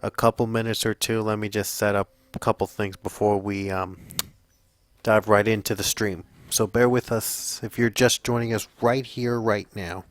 a couple minutes or two. Let me just set up a couple things before we dive right into the stream. So bear with us if you're just joining us right here, right now.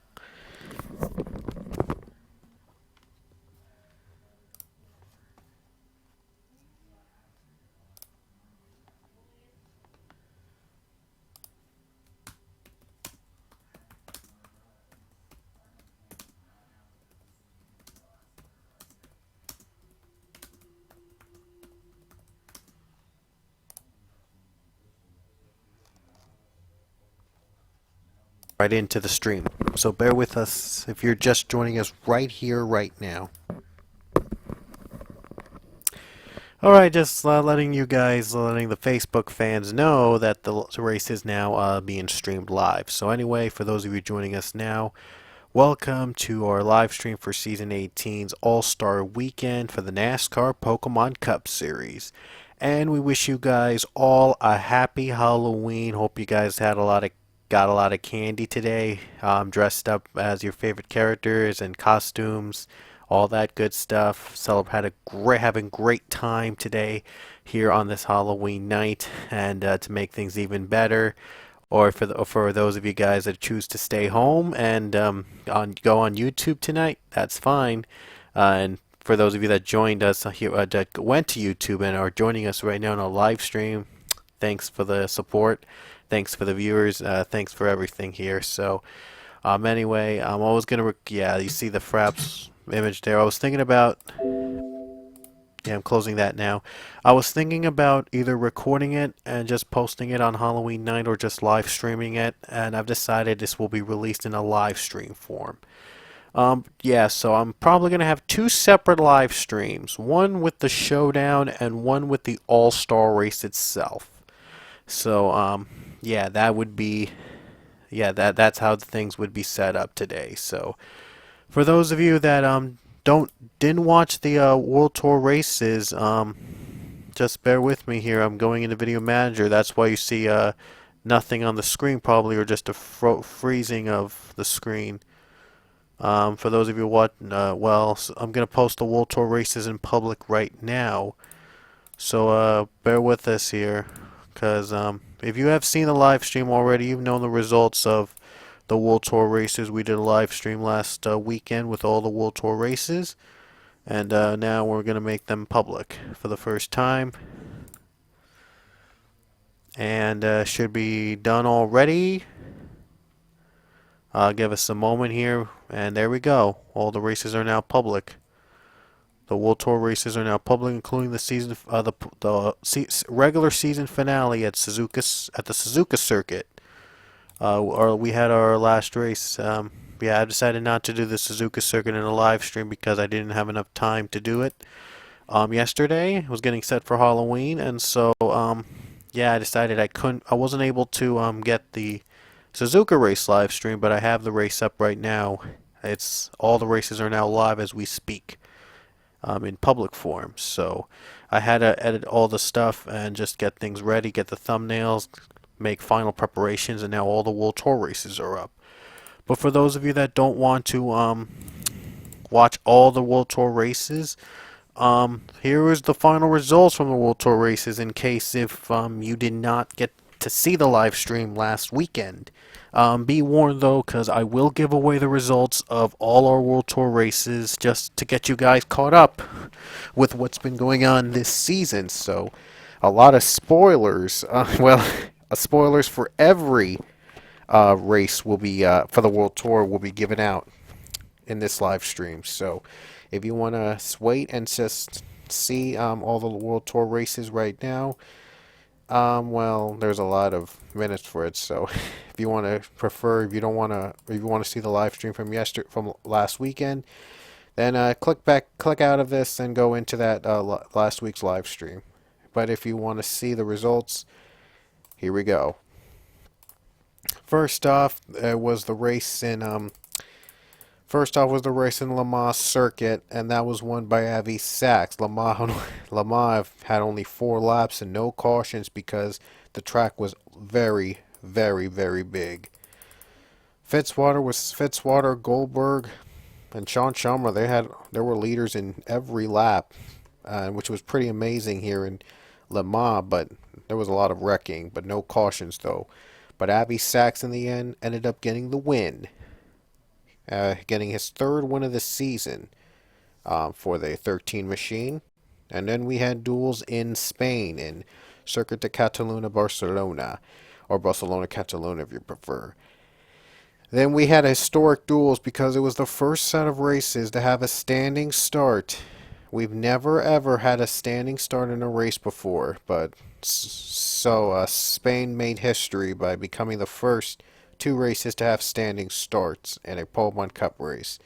Right into the stream. So bear with us if you're just joining us right here, right now. All right, just letting you guys, letting the Facebook fans know that the race is now being streamed live. So anyway, for those of you joining us now, welcome to our live stream for Season 18's All-Star Weekend for the NASCAR Pokemon Cup Series. And we wish you guys all a happy Halloween. Hope you guys got a lot of candy today, dressed up as your favorite characters and costumes, all that good stuff. Having great time today here on this Halloween night, and to make things even better, or for those of you guys that choose to stay home and go on YouTube tonight, that's fine. And for those of you that joined us here, that went to YouTube and are joining us right now on a live stream, thanks for the support. Thanks for the viewers. Thanks for everything here. So, anyway, I'm always gonna. Yeah, you see the Fraps image there. I was thinking about. Yeah, I'm closing that now. I was thinking about either recording it and just posting it on Halloween night or just live streaming it, and I've decided this will be released in a live stream form. Yeah, so I'm probably going to have two separate live streams, one with the Showdown and one with the All-Star race itself. So, yeah, that would be, yeah, that's how things would be set up today. So, for those of you that don't didn't watch the World Tour races, just bear with me here. I'm going into Video Manager. That's why you see nothing on the screen probably, or just a freezing of the screen. For those of you watching, I'm gonna post the World Tour races in public right now. So bear with us here, because if you have seen the live stream already, you've known the results of the World Tour races. We did a live stream last weekend with all the World Tour races, and now we're going to make them public for the first time. And should be done already. Give us a moment here, and there we go. All the races are now public. The World Tour races are now public, including the regular season finale at the Suzuka circuit. Or we had our last race. Yeah, I decided not to do the Suzuka circuit in a live stream because I didn't have enough time to do it. Yesterday I was getting set for Halloween, and so yeah, I decided I wasn't able to get the Suzuka race live stream, but I have the race up right now. It's all the races are now live as we speak, in public form. So I had to edit all the stuff and just get things ready, get the thumbnails, make final preparations, and now all the World Tour races are up. But for those of you that don't want to watch all the World Tour races, here is the final results from the World Tour races in case if you did not get to see the live stream last weekend. Be warned though, because I will give away the results of all our World Tour races just to get you guys caught up with what's been going on this season. So, a lot of spoilers. Spoilers for every race will be for the World Tour will be given out in this live stream. So, if you want to wait and just see all the World Tour races right now, well, there's a lot of minutes for it. So, if you want to if you don't want to, if you want to see the live stream from last weekend, then click out of this and go into that last week's live stream. But if you want to see the results, here we go. First off, was the race in Le Mans circuit, and that was won by Avi Sachs. Le Mans had only 4 laps and no cautions because the track was very, very, very big. Fitzwater, Goldberg, And Sean Schumer, there were leaders in every lap, which was pretty amazing here in Le Mans. But there was a lot of wrecking, but no cautions though. But Avi Sachs in the end ended up getting the win, getting his third win of the season for the 13 machine. And then we had duels in Spain in Circuit de Catalunya, Barcelona, or Barcelona, Catalunya if you prefer. Then we had historic duels because it was the first set of races to have a standing start. We've never ever had a standing start in a race before, but Spain made history by becoming the first two races to have standing starts in a Pole One Cup race.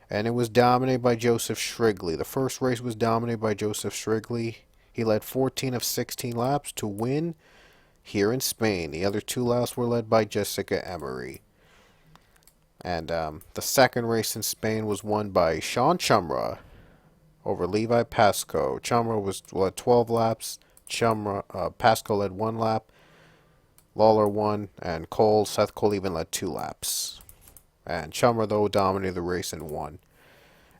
And it was dominated by Joseph Shrigley. The first race was dominated by Joseph Shrigley. He led 14 of 16 laps to win here in Spain. The other two laps were led by Jessica Emery. And the second race in Spain was won by Sean Chumra over Levi Pasco. Chumra led 12 laps. Pasco led 1 lap. Lawler won, and Seth Cole even led 2 laps. And Chumra, though, dominated the race and won.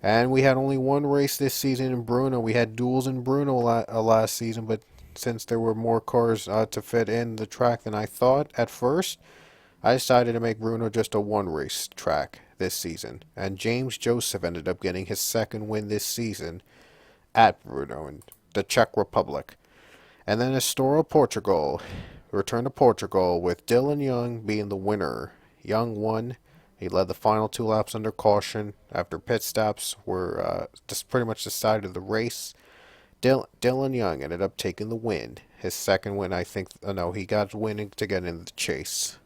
And we had only one race this season in Brno. We had duels in Brno last season, but since there were more cars to fit in the track than I thought at first, I decided to make Brno just a one-race track this season. And James Joseph ended up getting his second win this season at Brno in the Czech Republic. And then Estoril, Portugal. Return to Portugal with Dylan Young being the winner. Young won. He led the final 2 laps under caution after pit stops were just pretty much decided the race. Dylan Young ended up taking the win. His second win, I think. No, he got winning to get into the chase.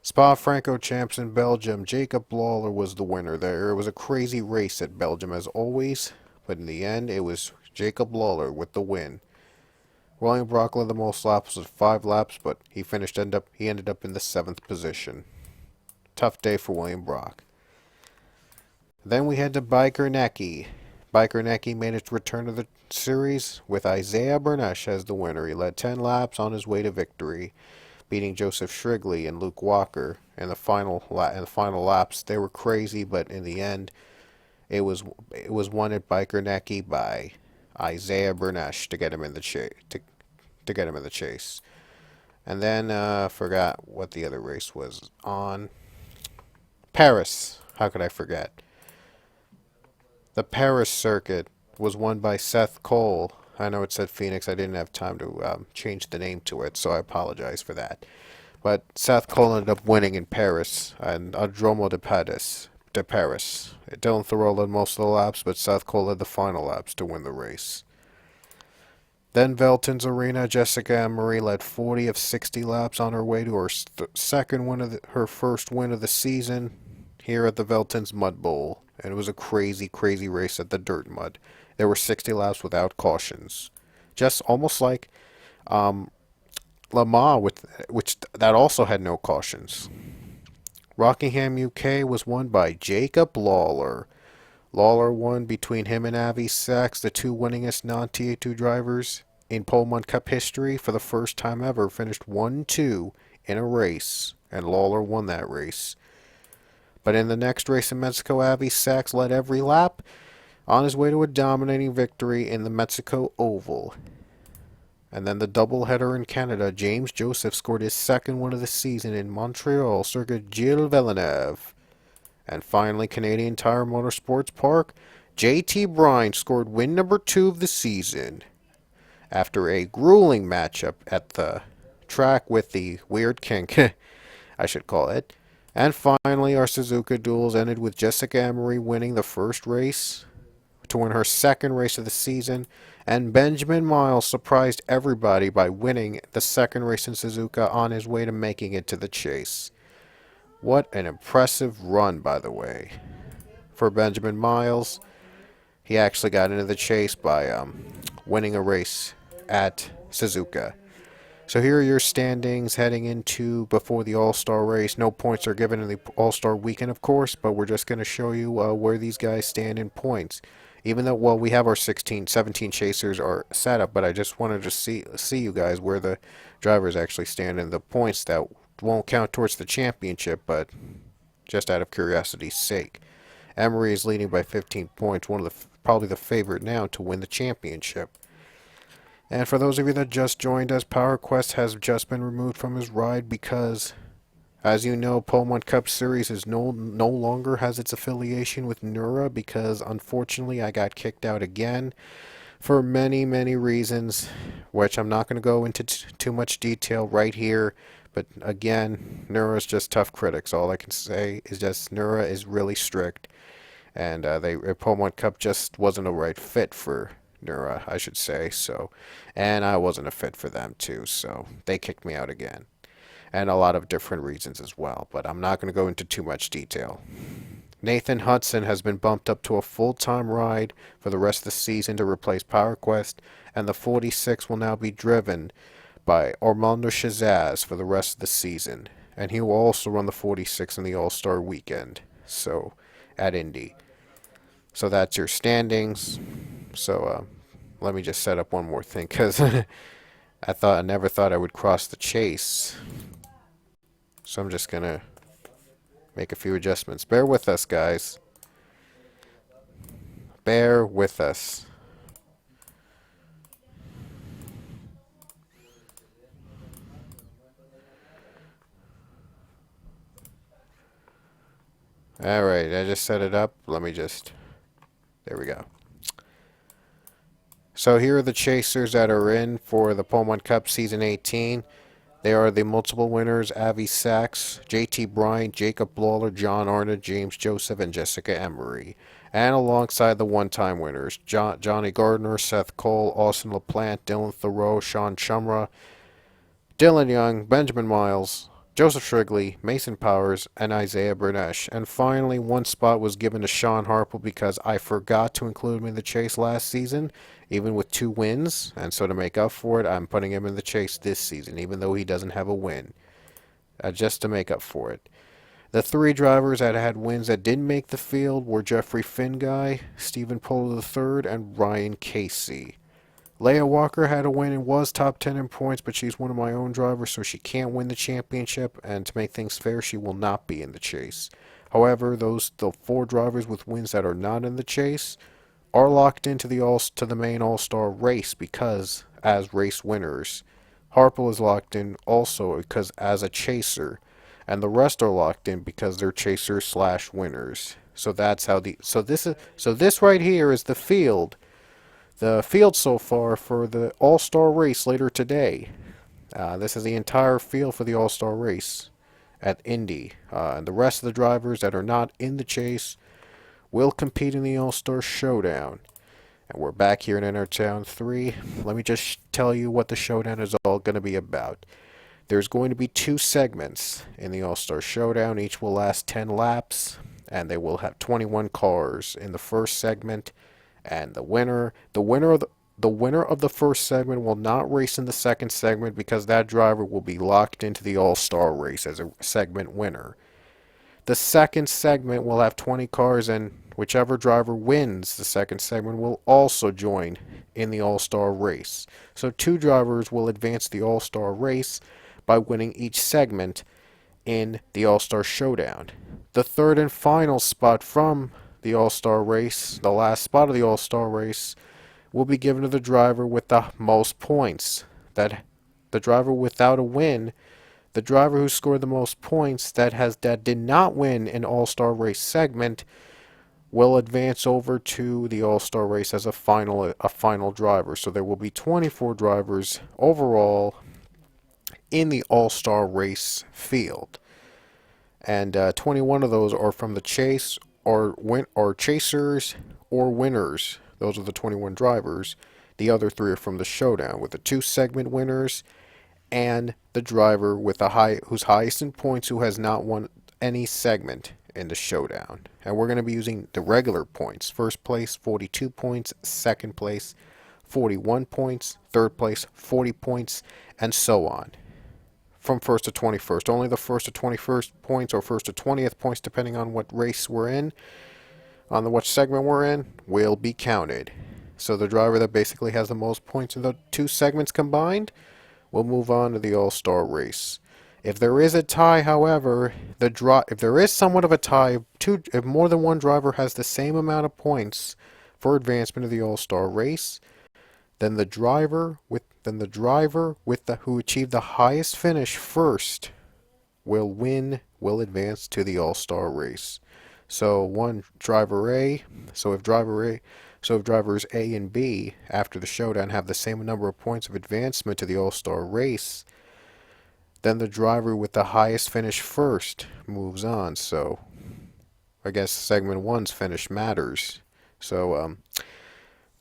Spa-Francorchamps in Belgium. Jacob Lawler was the winner there. It was a crazy race at Belgium as always, but in the end it was Jacob Lawler with the win. William Brock led the most laps with 5 laps, but he ended up in the 7th position. Tough day for William Brock. Then we had to Biker Necky. Biker Necky made its return to the series with Isaiah Bernesh as the winner. He led 10 laps on his way to victory, beating Joseph Shrigley and Luke Walker in the final laps. They were crazy, but in the end, it was won at Biker Necky by Isaiah Bernesh to get him in the chase. And then forgot what the other race was on. Paris. How could I forget? The Paris circuit was won by Seth Cole. I know it said Phoenix. I didn't have time to change the name to it, so I apologize for that. But Seth Cole ended up winning in Paris and Adromo de Paris. Dylan Thoreau led most of the laps, but Seth Cole led the final laps to win the race. Then Velton's Arena, Jessica Emery led 40 of 60 laps on her way to her her first win of the season here at the Velton's Mud Bowl. And it was a crazy, crazy race at the dirt mud. There were 60 laps without cautions. Just almost like Le Mans, which that also had no cautions. Rockingham, UK was won by Jacob Lawler. Lawler won between him and Avi Sachs, the two winningest non-TA2 drivers in Pole One Cup history for the first time ever. Finished 1-2 in a race, and Lawler won that race. But in the next race in Mexico, Avi Sachs led every lap on his way to a dominating victory in the Mexico Oval. And then the doubleheader in Canada, James Joseph scored his second win of the season in Montreal, Circuit Gilles Villeneuve. And finally, Canadian Tire Motorsports Park, JT Bryan scored win number 2 of the season after a grueling matchup at the track with the Weird Kink, I should call it. And finally, our Suzuka duels ended with Jessica Emery winning the first race to win her second race of the season, and Benjamin Miles surprised everybody by winning the second race in Suzuka on his way to making it to the chase. What an impressive run, by the way, for Benjamin Miles. He actually got into the chase by winning a race at Suzuka. So here are your standings heading into before the All-Star race. No points are given in the All-Star weekend, of course, but we're just going to show you where these guys stand in points. Even though, well, we have our 17 chasers are set up, but I just wanted to see you guys where the drivers actually stand in the points that won't count towards the championship, but just out of curiosity's sake. Emery is leading by 15 points, one of the probably the favorite now to win the championship. And for those of you that just joined us, Power Quest has just been removed from his ride because, as you know, Pokemon Cup Series is no longer has its affiliation with Nura because unfortunately I got kicked out again for many reasons, which I'm not going to go into too much detail right here. But again, Nura is just tough critics. All I can say is just Nura is really strict, and Pokemon Cup just wasn't a right fit for Nura, I should say. So, and I wasn't a fit for them too. So they kicked me out again, and a lot of different reasons as well. But I'm not going to go into too much detail. Nathan Hudson has been bumped up to a full-time ride for the rest of the season to replace Power Quest, and the 46 will now be driven by Armando Shazaz for the rest of the season. And he will also run the 46 in the All-Star weekend, so at Indy. So that's your standings. So let me just set up one more thing, because I never thought I would cross the chase. So I'm just going to make a few adjustments. Bear with us, guys. Bear with us. Alright, I just set it up. Let me just... There we go. So here are the chasers that are in for the Pokemon Cup Season 18. They are the multiple winners: Avi Sachs, JT Bryant, Jacob Lawler, John Arnott, James Joseph, and Jessica Emery. And alongside the one-time winners: Johnny Gardner, Seth Cole, Austin LaPlante, Dylan Thoreau, Sean Chumra, Dylan Young, Benjamin Miles, Joseph Shrigley, Mason Powers, and Isaiah Bernesh. And finally, one spot was given to Sean Harple because I forgot to include him in the chase last season, even with 2 wins. And so to make up for it, I'm putting him in the chase this season, even though he doesn't have a win. Just to make up for it. The 3 drivers that had wins that didn't make the field were Jeffrey Finguy, Stephen Polo III, and Ryan Casey. Leia Walker had a win and was top 10 in points, but she's one of my own drivers, so she can't win the championship, and to make things fair, she will not be in the chase. However, the 4 drivers with wins that are not in the chase are locked into the main All-Star race because as race winners. Harple is locked in also because as a chaser, and the rest are locked in because they're chasers/winners. So that's how this right here is the field. The field so far for the All-Star race later today. This is the entire field for the All-Star race at Indy. And the rest of the drivers that are not in the chase will compete in the All-Star Showdown. And we're back here in Entertown 3. Let me just tell you what the Showdown is all going to be about. There's going to be 2 segments in the All-Star Showdown. Each will last 10 laps, and they will have 21 cars in the first segment. And the winner of the first segment will not race in the second segment because that driver will be locked into the All-Star race as a segment winner. The second segment will have 20 cars, and whichever driver wins the second segment will also join in the All-Star race. So 2 drivers will advance the All-Star race by winning each segment in the All-Star Showdown. The third and final spot from the All-Star race, the last spot of the All-Star race, will be given to the driver with the most points. That the driver without a win, the driver who scored the most points that did not win an All-Star race segment, will advance over to the All-Star race as a final driver. So there will be 24 drivers overall in the All-Star race field, and 21 of those are from the chase or chasers or winners. Those are the 21 drivers. The other 3 are from the Showdown, with the 2 segment winners and the driver with who's highest in points who has not won any segment in the Showdown. And we're going to be using the regular points. First place 42 points, second place 41 points, third place 40 points, and so on. From 1st to 21st. Only the 1st to 21st points, or 1st to 20th points, depending on what race we're in, on what segment we're in, will be counted. So the driver that basically has the most points in the 2 segments combined will move on to the All-Star race. If there is a tie, however, if there is somewhat of a tie, if more than one driver has the same amount of points for advancement of the All-Star race, then the driver who achieved the highest finish first will advance to the All-Star race. So if drivers A and B after the showdown have the same number of points of advancement to the All-Star race, then the driver with the highest finish first moves on. So I guess segment one's finish matters. So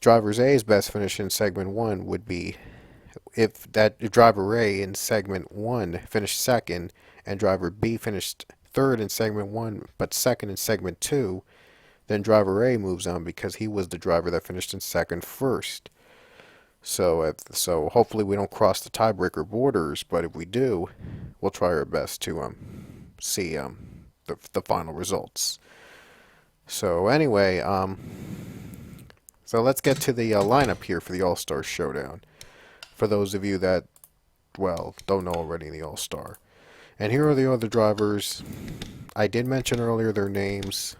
driver's A's best finish in segment one would be if driver A in segment one finished second and driver B finished third in segment one but second in segment two, then driver A moves on because he was the driver that finished in second first. So hopefully we don't cross the tiebreaker borders, but if we do, we'll try our best to see the final results. So anyway, so let's get to the lineup here for the All-Star Showdown. For those of you that, don't know already the All-Star. And here are the other drivers. I did mention earlier their names,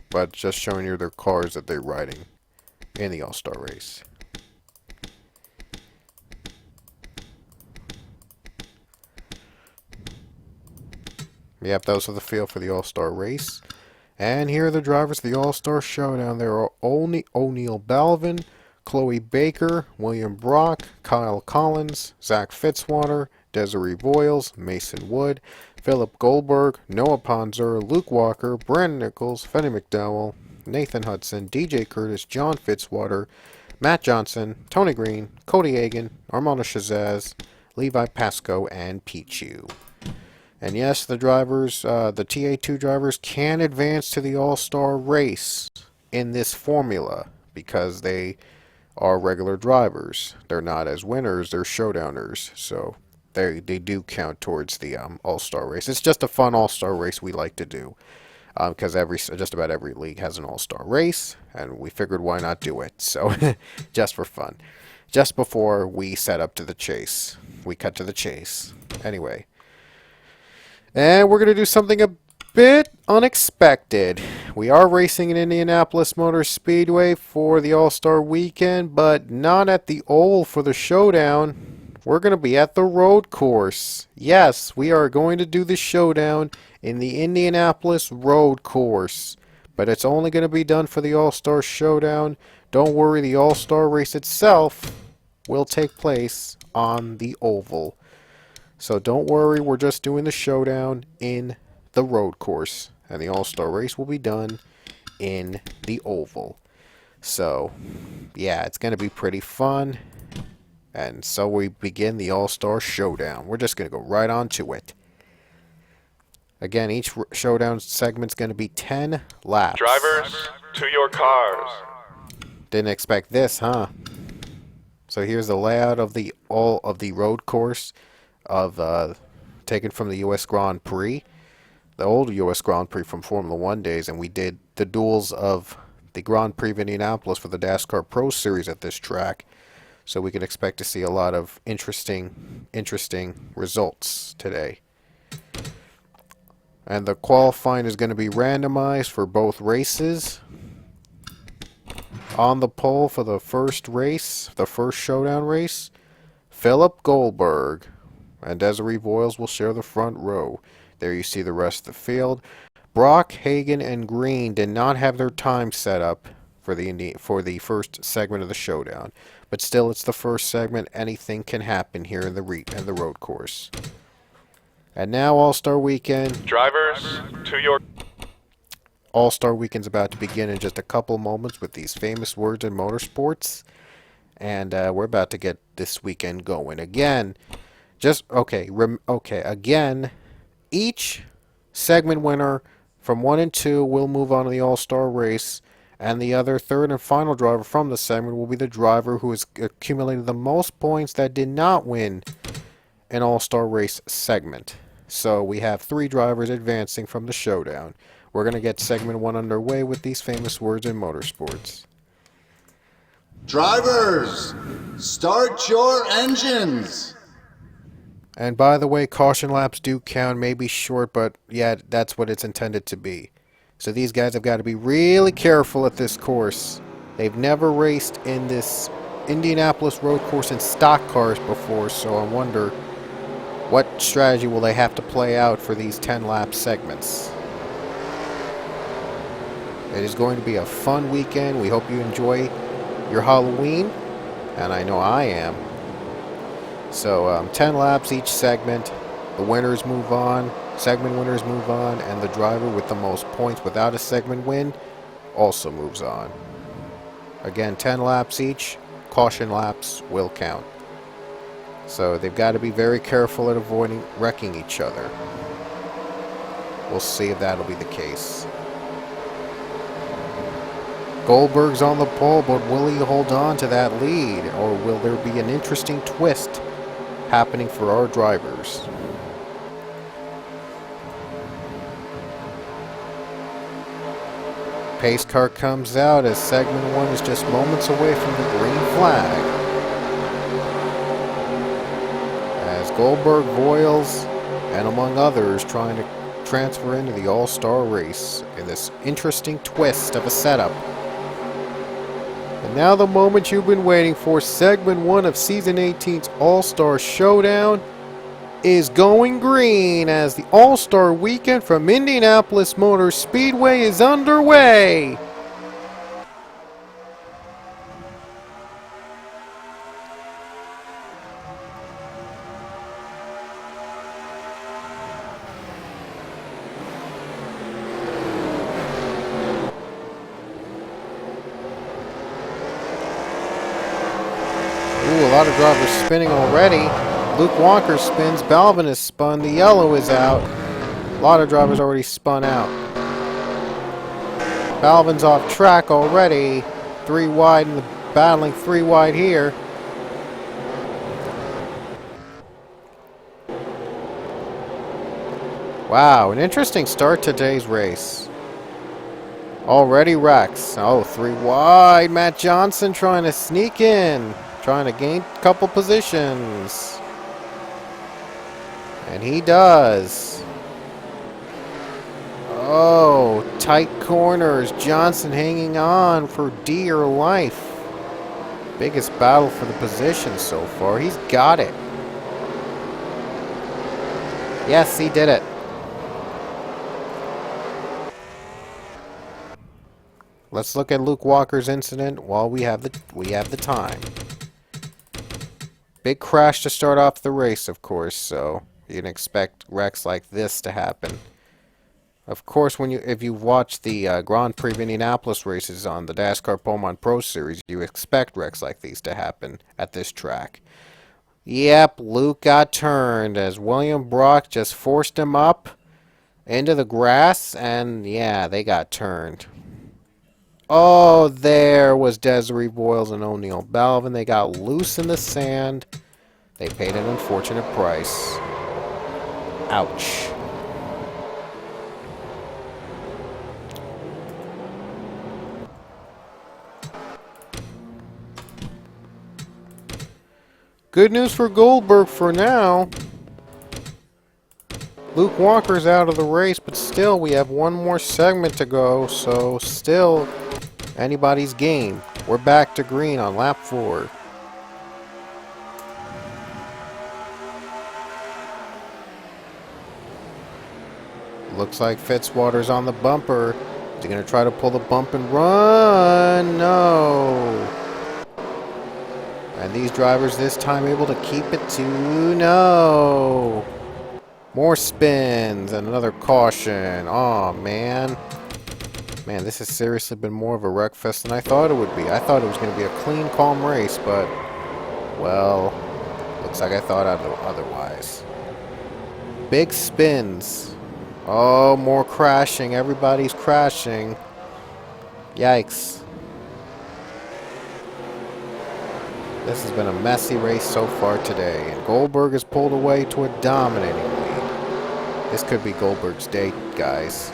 but just showing you their cars that they're riding in the All-Star race. Yep, those are the field for the All-Star race. And here are the drivers of the All-Star Showdown. There are O'Neal Balvin, Chloe Baker, William Brock, Kyle Collins, Zach Fitzwater, Desiree Boyles, Mason Wood, Philip Goldberg, Noah Ponzer, Luke Walker, Brandon Nichols, Fenny McDowell, Nathan Hudson, DJ Curtis, John Fitzwater, Matt Johnson, Tony Green, Cody Hagan, Armando Shazaz, Levi Pasco, and Pichu. And yes, the drivers, the TA2 drivers can advance to the All-Star race in this formula because they are regular drivers. They're not as winners, they're showdowners. So they do count towards the All-Star race. It's just a fun All-Star race we like to do because just about every league has an All-Star race, and we figured why not do it. So just for fun. Just before we set up to the chase. We cut to the chase. Anyway. And we're going to do something a bit unexpected. We are racing in Indianapolis Motor Speedway for the All-Star Weekend, but not at the Oval for the Showdown. We're going to be at the road course. Yes, we are going to do the Showdown in the Indianapolis road course. But it's only going to be done for the All-Star Showdown. Don't worry, the All-Star race itself will take place on the Oval. So don't worry, we're just doing the Showdown in the road course. And the All-Star race will be done in the Oval. So, yeah, it's going to be pretty fun. And so we begin the All-Star Showdown. We're just going to go right on to it. Again, each Showdown segment's going to be 10 laps. Drivers, to your cars. Didn't expect this, huh? So here's the layout of the road course taken from the U.S. Grand Prix, the old U.S. Grand Prix from Formula One days, and we did the duels of the Grand Prix of Indianapolis for the NASCAR Pro Series at this track, so we can expect to see a lot of interesting results today. And the qualifying is going to be randomized for both races. On the pole for the first race, the first Showdown race, Philip Goldberg. And Desiree Boyles will share the front row. There you see the rest of the field. Brock, Hagan, and Green did not have their time set up for the first segment of the Showdown. But still, it's the first segment. Anything can happen here in the road course. And now All-Star Weekend. Drivers, to your... All-Star Weekend's about to begin in just a couple moments with these famous words in motorsports. And we're about to get this weekend going again. Again, each segment winner from 1 and 2 will move on to the All-Star race, and the other third and final driver from the segment will be the driver who has accumulated the most points that did not win an All-Star race segment. So we have 3 drivers advancing from the Showdown. We're going to get segment 1 underway with these famous words in motorsports. Drivers, start your engines. And by the way, caution laps do count, maybe short, but yeah, that's what it's intended to be. So these guys have got to be really careful at this course. They've never raced in this Indianapolis road course in stock cars before, so I wonder what strategy will they have to play out for these 10 lap segments. It is going to be a fun weekend. We hope you enjoy your Halloween, and I know I am. So 10 laps each segment. The winners move on, segment winners move on, and the driver with the most points without a segment win also moves on. Again, 10 laps each. Caution laps will count. So they've got to be very careful at avoiding wrecking each other. We'll see if that'll be the case. Goldberg's on the pole, but will he hold on to that lead? Or will there be an interesting twist happening for our drivers? Pace car comes out as segment 1 is just moments away from the green flag. As Goldberg, Voiles, and among others trying to transfer into the All-Star race in this interesting twist of a setup. And now the moment you've been waiting for, segment 1 of Season 18's All-Star Showdown is going green as the All-Star Weekend from Indianapolis Motor Speedway is underway. Ooh, a lot of drivers spinning already. Luke Walker spins, Balvin is spun, the yellow is out. A lot of drivers already spun out. Balvin's off track already. 3 wide and battling 3 wide here. Wow, an interesting start to today's race. Already wrecks. Oh, 3 wide. Matt Johnson trying to sneak in. Trying to gain a couple positions. And he does. Oh, tight corners. Johnson hanging on for dear life. Biggest battle for the position so far. He's got it. Yes, he did it. Let's look at Luke Walker's incident while we have the time. Big crash to start off the race, of course, so you can expect wrecks like this to happen. Of course, if you've watched the Grand Prix of Indianapolis races on the NASCAR Pomon Pro Series, you expect wrecks like these to happen at this track. Yep, Luke got turned as William Brock just forced him up into the grass, and yeah, they got turned. Oh, there was Desiree Voiles and O'Neal Balvin. They got loose in the sand. They paid an unfortunate price. Ouch. Good news for Goldberg for now. Luke Walker's out of the race, but still we have one more segment to go, so still anybody's game. We're back to green on lap 4. Looks like Fitzwater's on the bumper. Is he going to try to pull the bump and run? No. And these drivers this time able to keep it to no. More spins and another caution. Oh, man. Man, this has seriously been more of a wreck fest than I thought it would be. I thought it was going to be a clean, calm race, but, well, looks like I thought otherwise. Big spins. Oh, more crashing. Everybody's crashing. Yikes. This has been a messy race so far today, and Goldberg has pulled away to a dominating lead. This could be Goldberg's day, guys.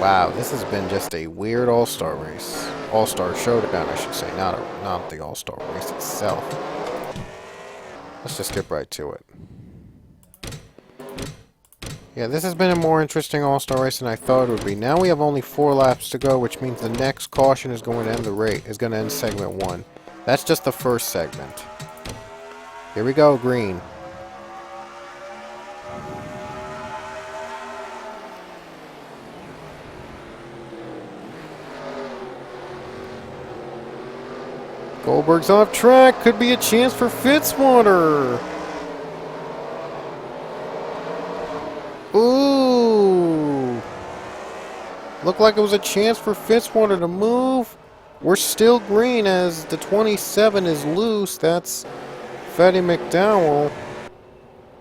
Wow, this has been just a weird all-star race. All-Star Showdown, I should say, not the All-Star race itself. Let's just get right to it. Yeah, this has been a more interesting All-Star race than I thought it would be. Now we have only 4 laps to go, which means the next caution is going to end the race. Is going to end segment 1. That's just the first segment. Here we go, green. Goldberg's off track. Could be a chance for Fitzwater. Ooh. Looked like it was a chance for Fitzwater to move. We're still green as the 27 is loose. That's Freddie McDowell.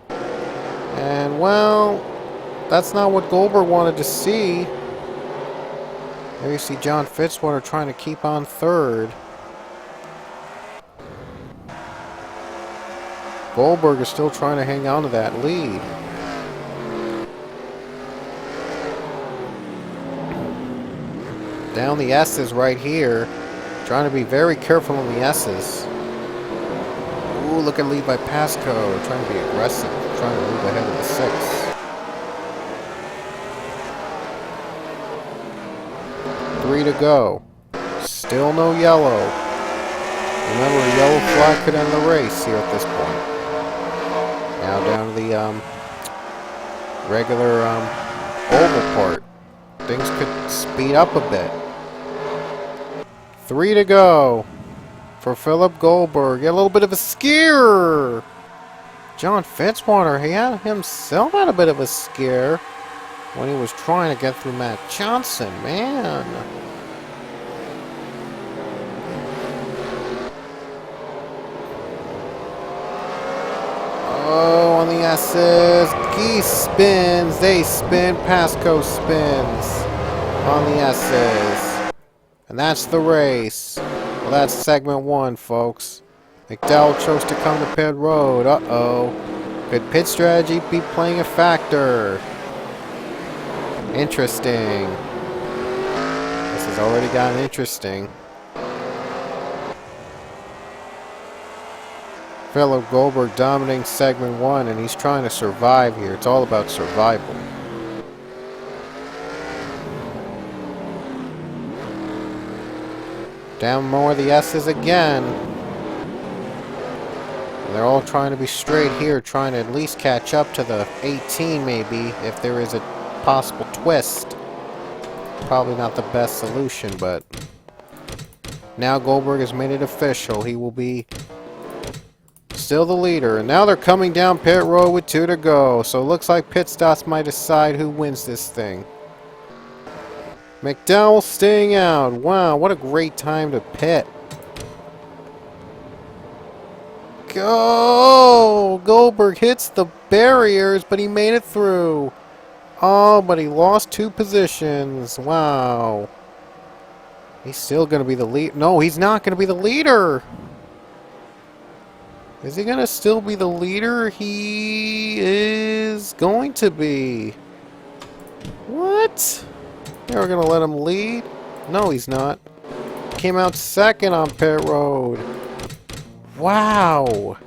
And, well, that's not what Goldberg wanted to see. There you see John Fitzwater trying to keep on third. Goldberg is still trying to hang on to that lead. Down the S's right here. Trying to be very careful on the S's. Ooh, look at lead by Pasco. Trying to be aggressive. Trying to move ahead of the 6. 3 to go. Still no yellow. Remember, a yellow flag could end the race here at this point. Now down to the regular oval part. Things could speed up a bit. 3 to go for Philip Goldberg. Get a little bit of a scare. John Fitzwater, he had himself had a bit of a scare when he was trying to get through Matt Johnson. Man. Oh, on the S's. Geese spins. They spin. Pasco spins on the S's. And that's the race. Well, that's segment 1, folks. McDowell chose to come to pit road. Uh-oh. Could pit strategy be playing a factor? Interesting. This has already gotten interesting. Philip Goldberg dominating segment 1, and he's trying to survive here. It's all about survival. Down more of the S's again. And they're all trying to be straight here, trying to at least catch up to the 18 maybe, if there is a possible twist. Probably not the best solution, but now Goldberg has made it official. He will be still the leader. And now they're coming down pit road with 2 to go. So it looks like pit stops might decide who wins this thing. McDowell staying out. Wow, what a great time to pit. Go! Goldberg hits the barriers, but he made it through. Oh, but he lost 2 positions. Wow. He's still going to be the lead. No, he's not going to be the leader. Is he going to still be the leader? He is going to be. What? They were going to let him lead? No, he's not. Came out second on pit road. Wow.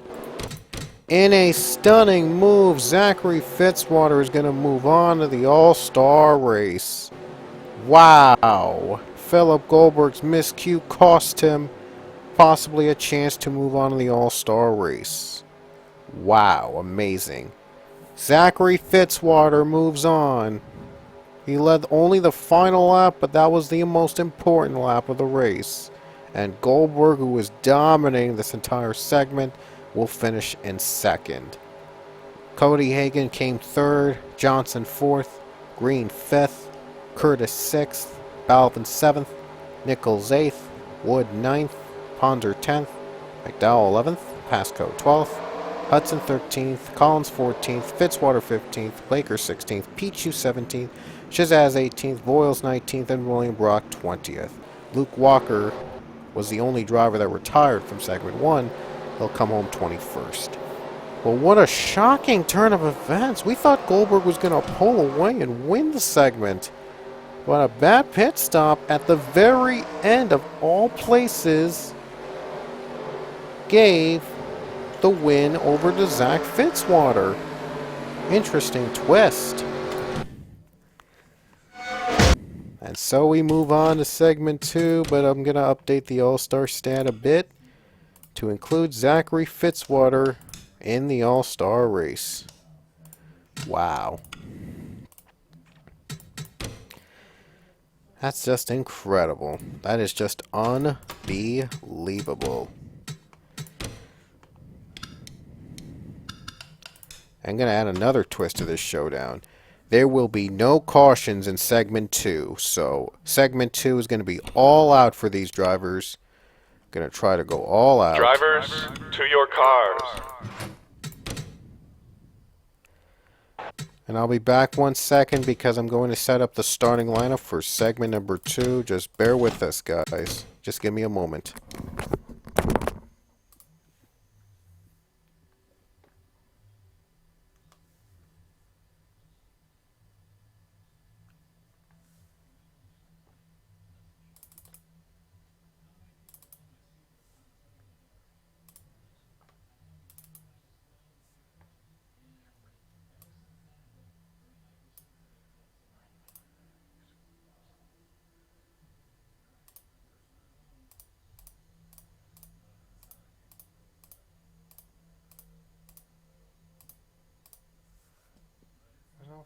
In a stunning move, Zachary Fitzwater is going to move on to the All-Star race. Wow. Philip Goldberg's miscue cost him possibly a chance to move on to the All-Star race. Wow, amazing. Zachary Fitzwater moves on. He led only the final lap, but that was the most important lap of the race. And Goldberg, who was dominating this entire segment, will finish in second. Cody Hagan came third, Johnson fourth, Green fifth, Curtis sixth, Balvin seventh, Nichols eighth, Wood ninth, Ponder 10th, McDowell 11th, Pasco 12th, Hudson 13th, Collins 14th, Fitzwater 15th, Blaker 16th, Pichu 17th, Shazaz 18th, Voiles 19th, and William Brock 20th. Luke Walker was the only driver that retired from segment 1. He'll come home 21st. Well, what a shocking turn of events. We thought Goldberg was going to pull away and win the segment. What a bad pit stop at the very end of all places gave the win over to Zach Fitzwater. Interesting twist. And so we move on to segment 2, but I'm going to update the All-Star stat a bit to include Zachary Fitzwater in the All-Star race. Wow. That's just incredible. That is just unbelievable. I'm going to add another twist to this showdown. There will be no cautions in segment 2. So segment 2 is going to be all out for these drivers. Going to try to go all out. Drivers, to your cars. And I'll be back 1 second because I'm going to set up the starting lineup for segment number 2. Just bear with us, guys. Just give me a moment.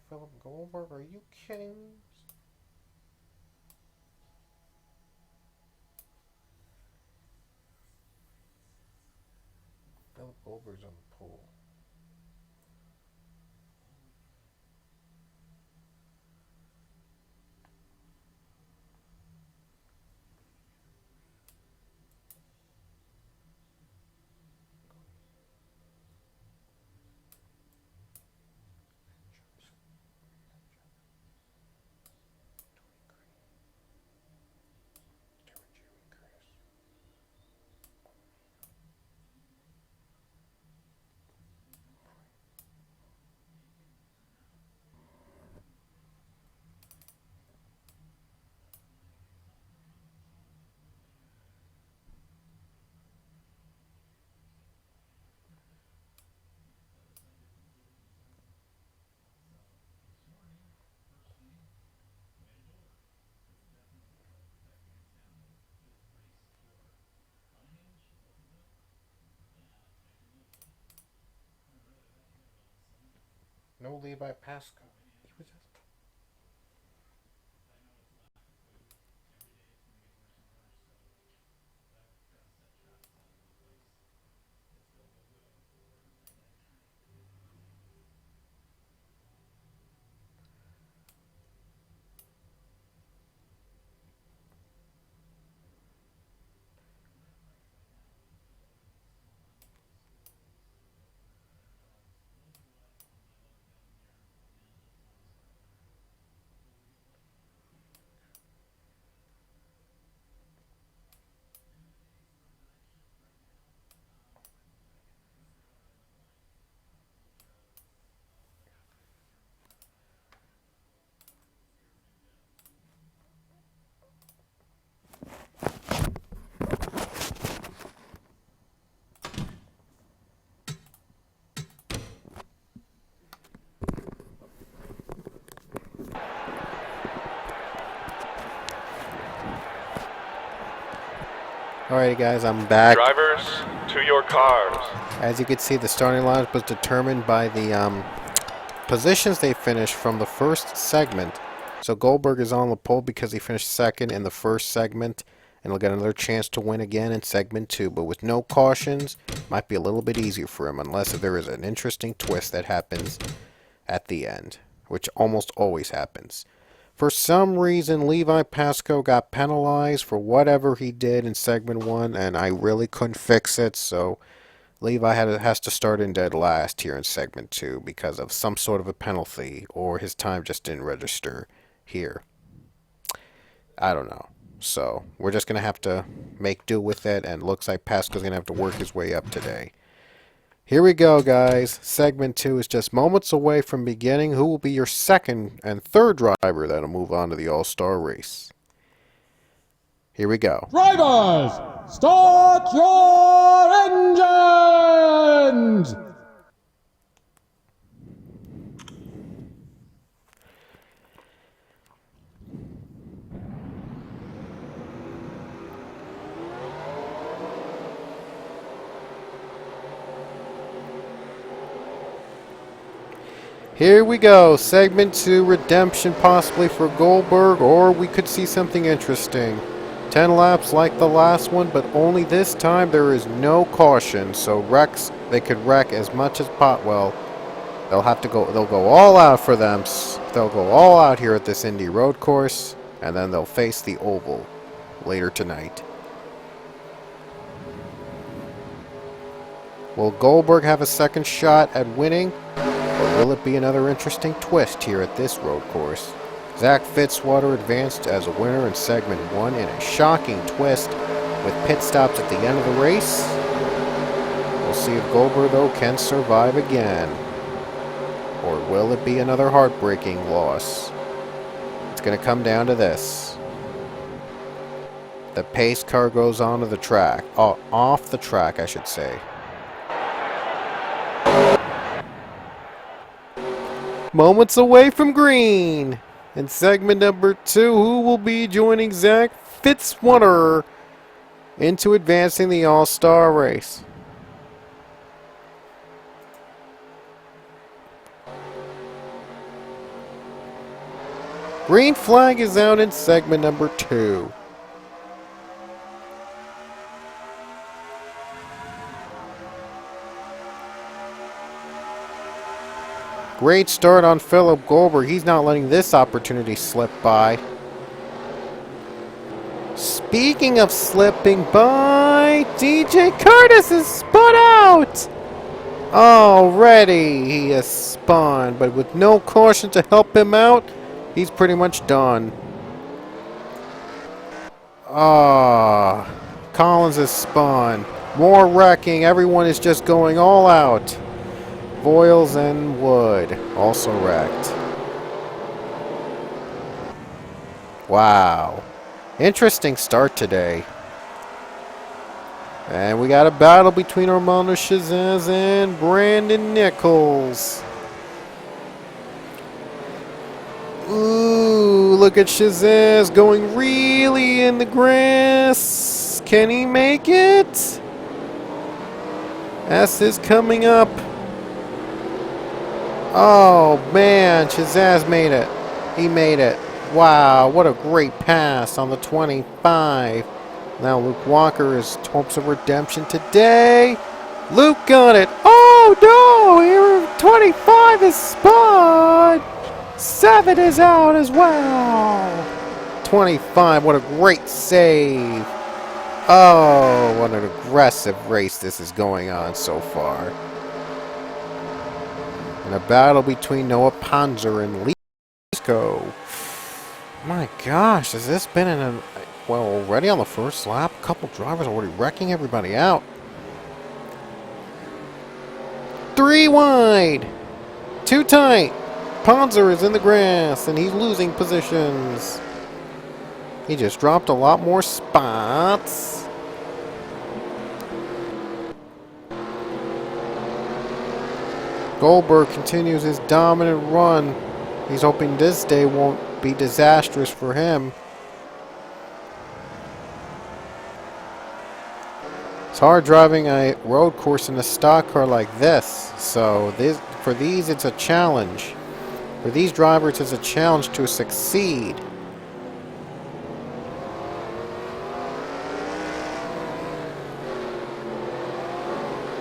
Philip Goldberg, are you kidding me? Philip Goldberg's on the pole. No Levi Pasco. He was just... Alrighty, guys, I'm back. Drivers, to your cars. As you can see, the starting lineup was determined by the positions they finished from the first segment. So Goldberg is on the pole because he finished second in the first segment, and he'll get another chance to win again in segment 2. But with no cautions, might be a little bit easier for him, unless there is an interesting twist that happens at the end, which almost always happens. For some reason, Levi Pasco got penalized for whatever he did in segment 1, and I really couldn't fix it, so Levi has to start in dead last here in segment 2 because of some sort of a penalty, or his time just didn't register here. I don't know. So we're just going to have to make do with it, and looks like Pasco's going to have to work his way up today. Here we go, guys. Segment 2 is just moments away from beginning. Who will be your second and third driver that'll move on to the All-Star race? Here we go. Drivers, start your engines! Here we go. Segment 2, redemption possibly for Goldberg, or we could see something interesting. 10 laps like the last one, but only this time there is no caution, so wrecks, they could wreck as much as Potwell. They'll go all out for them. They'll go all out here at this Indy road course, and then they'll face the oval later tonight. Will Goldberg have a second shot at winning, or will it be another interesting twist here at this road course? Zach Fitzwater advanced as a winner in segment 1 in a shocking twist with pit stops at the end of the race. We'll see if Goldberg, though, can survive again. Or will it be another heartbreaking loss? It's going to come down to this. The pace car goes onto the track. Oh, off the track, I should say. Moments away from green. In segment number 2, who will be joining Zach Fitzwater into advancing the All-Star race? Green flag is out in segment number 2. Great start on Philip Goldberg. He's not letting this opportunity slip by. Speaking of slipping by, DJ Curtis is spun out! Already he is spun, but with no caution to help him out, he's pretty much done. Collins is spun. More wrecking. Everyone is just going all out. Boyles and Wood also wrecked. Wow. Interesting start today. And we got a battle between Armando Shazaz and Brandon Nichols. Ooh, look at Shazaz going really in the grass. Can he make it? S is coming up. Oh, man, Shazaz made it. He made it. Wow, what a great pass on the 25. Now Luke Walker is hopes of redemption today. Luke got it. Oh, no, here 25 is spun. 7 is out as well. 25, what a great save. Oh, what an aggressive race this is going on so far. In a battle between Noah Panzer and Lesko. My gosh, has this been in a... Well, already on the first lap, a couple drivers already wrecking everybody out. 3 wide. 2 tight. Panzer is in the grass, and he's losing positions. He just dropped a lot more spots. Goldberg continues his dominant run. He's hoping this day won't be disastrous for him. It's hard driving a road course in a stock car like this. So for these, it's a challenge. For these drivers, it's a challenge to succeed.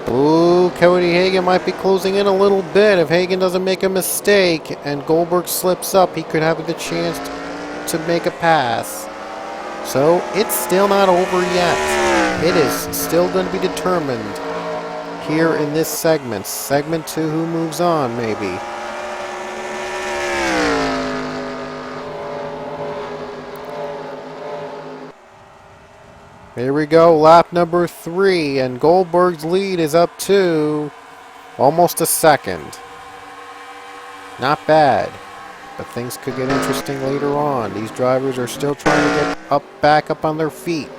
Ooh, Cody Hagan might be closing in a little bit. If Hagan doesn't make a mistake and Goldberg slips up, he could have the chance to make a pass. So it's still not over yet. It is still going to be determined here in this segment. Segment 2, who moves on, maybe. Here we go, lap number 3, and Goldberg's lead is up to Almost a second. Not bad. But things could get interesting later on. These drivers are still trying to get back up on their feet.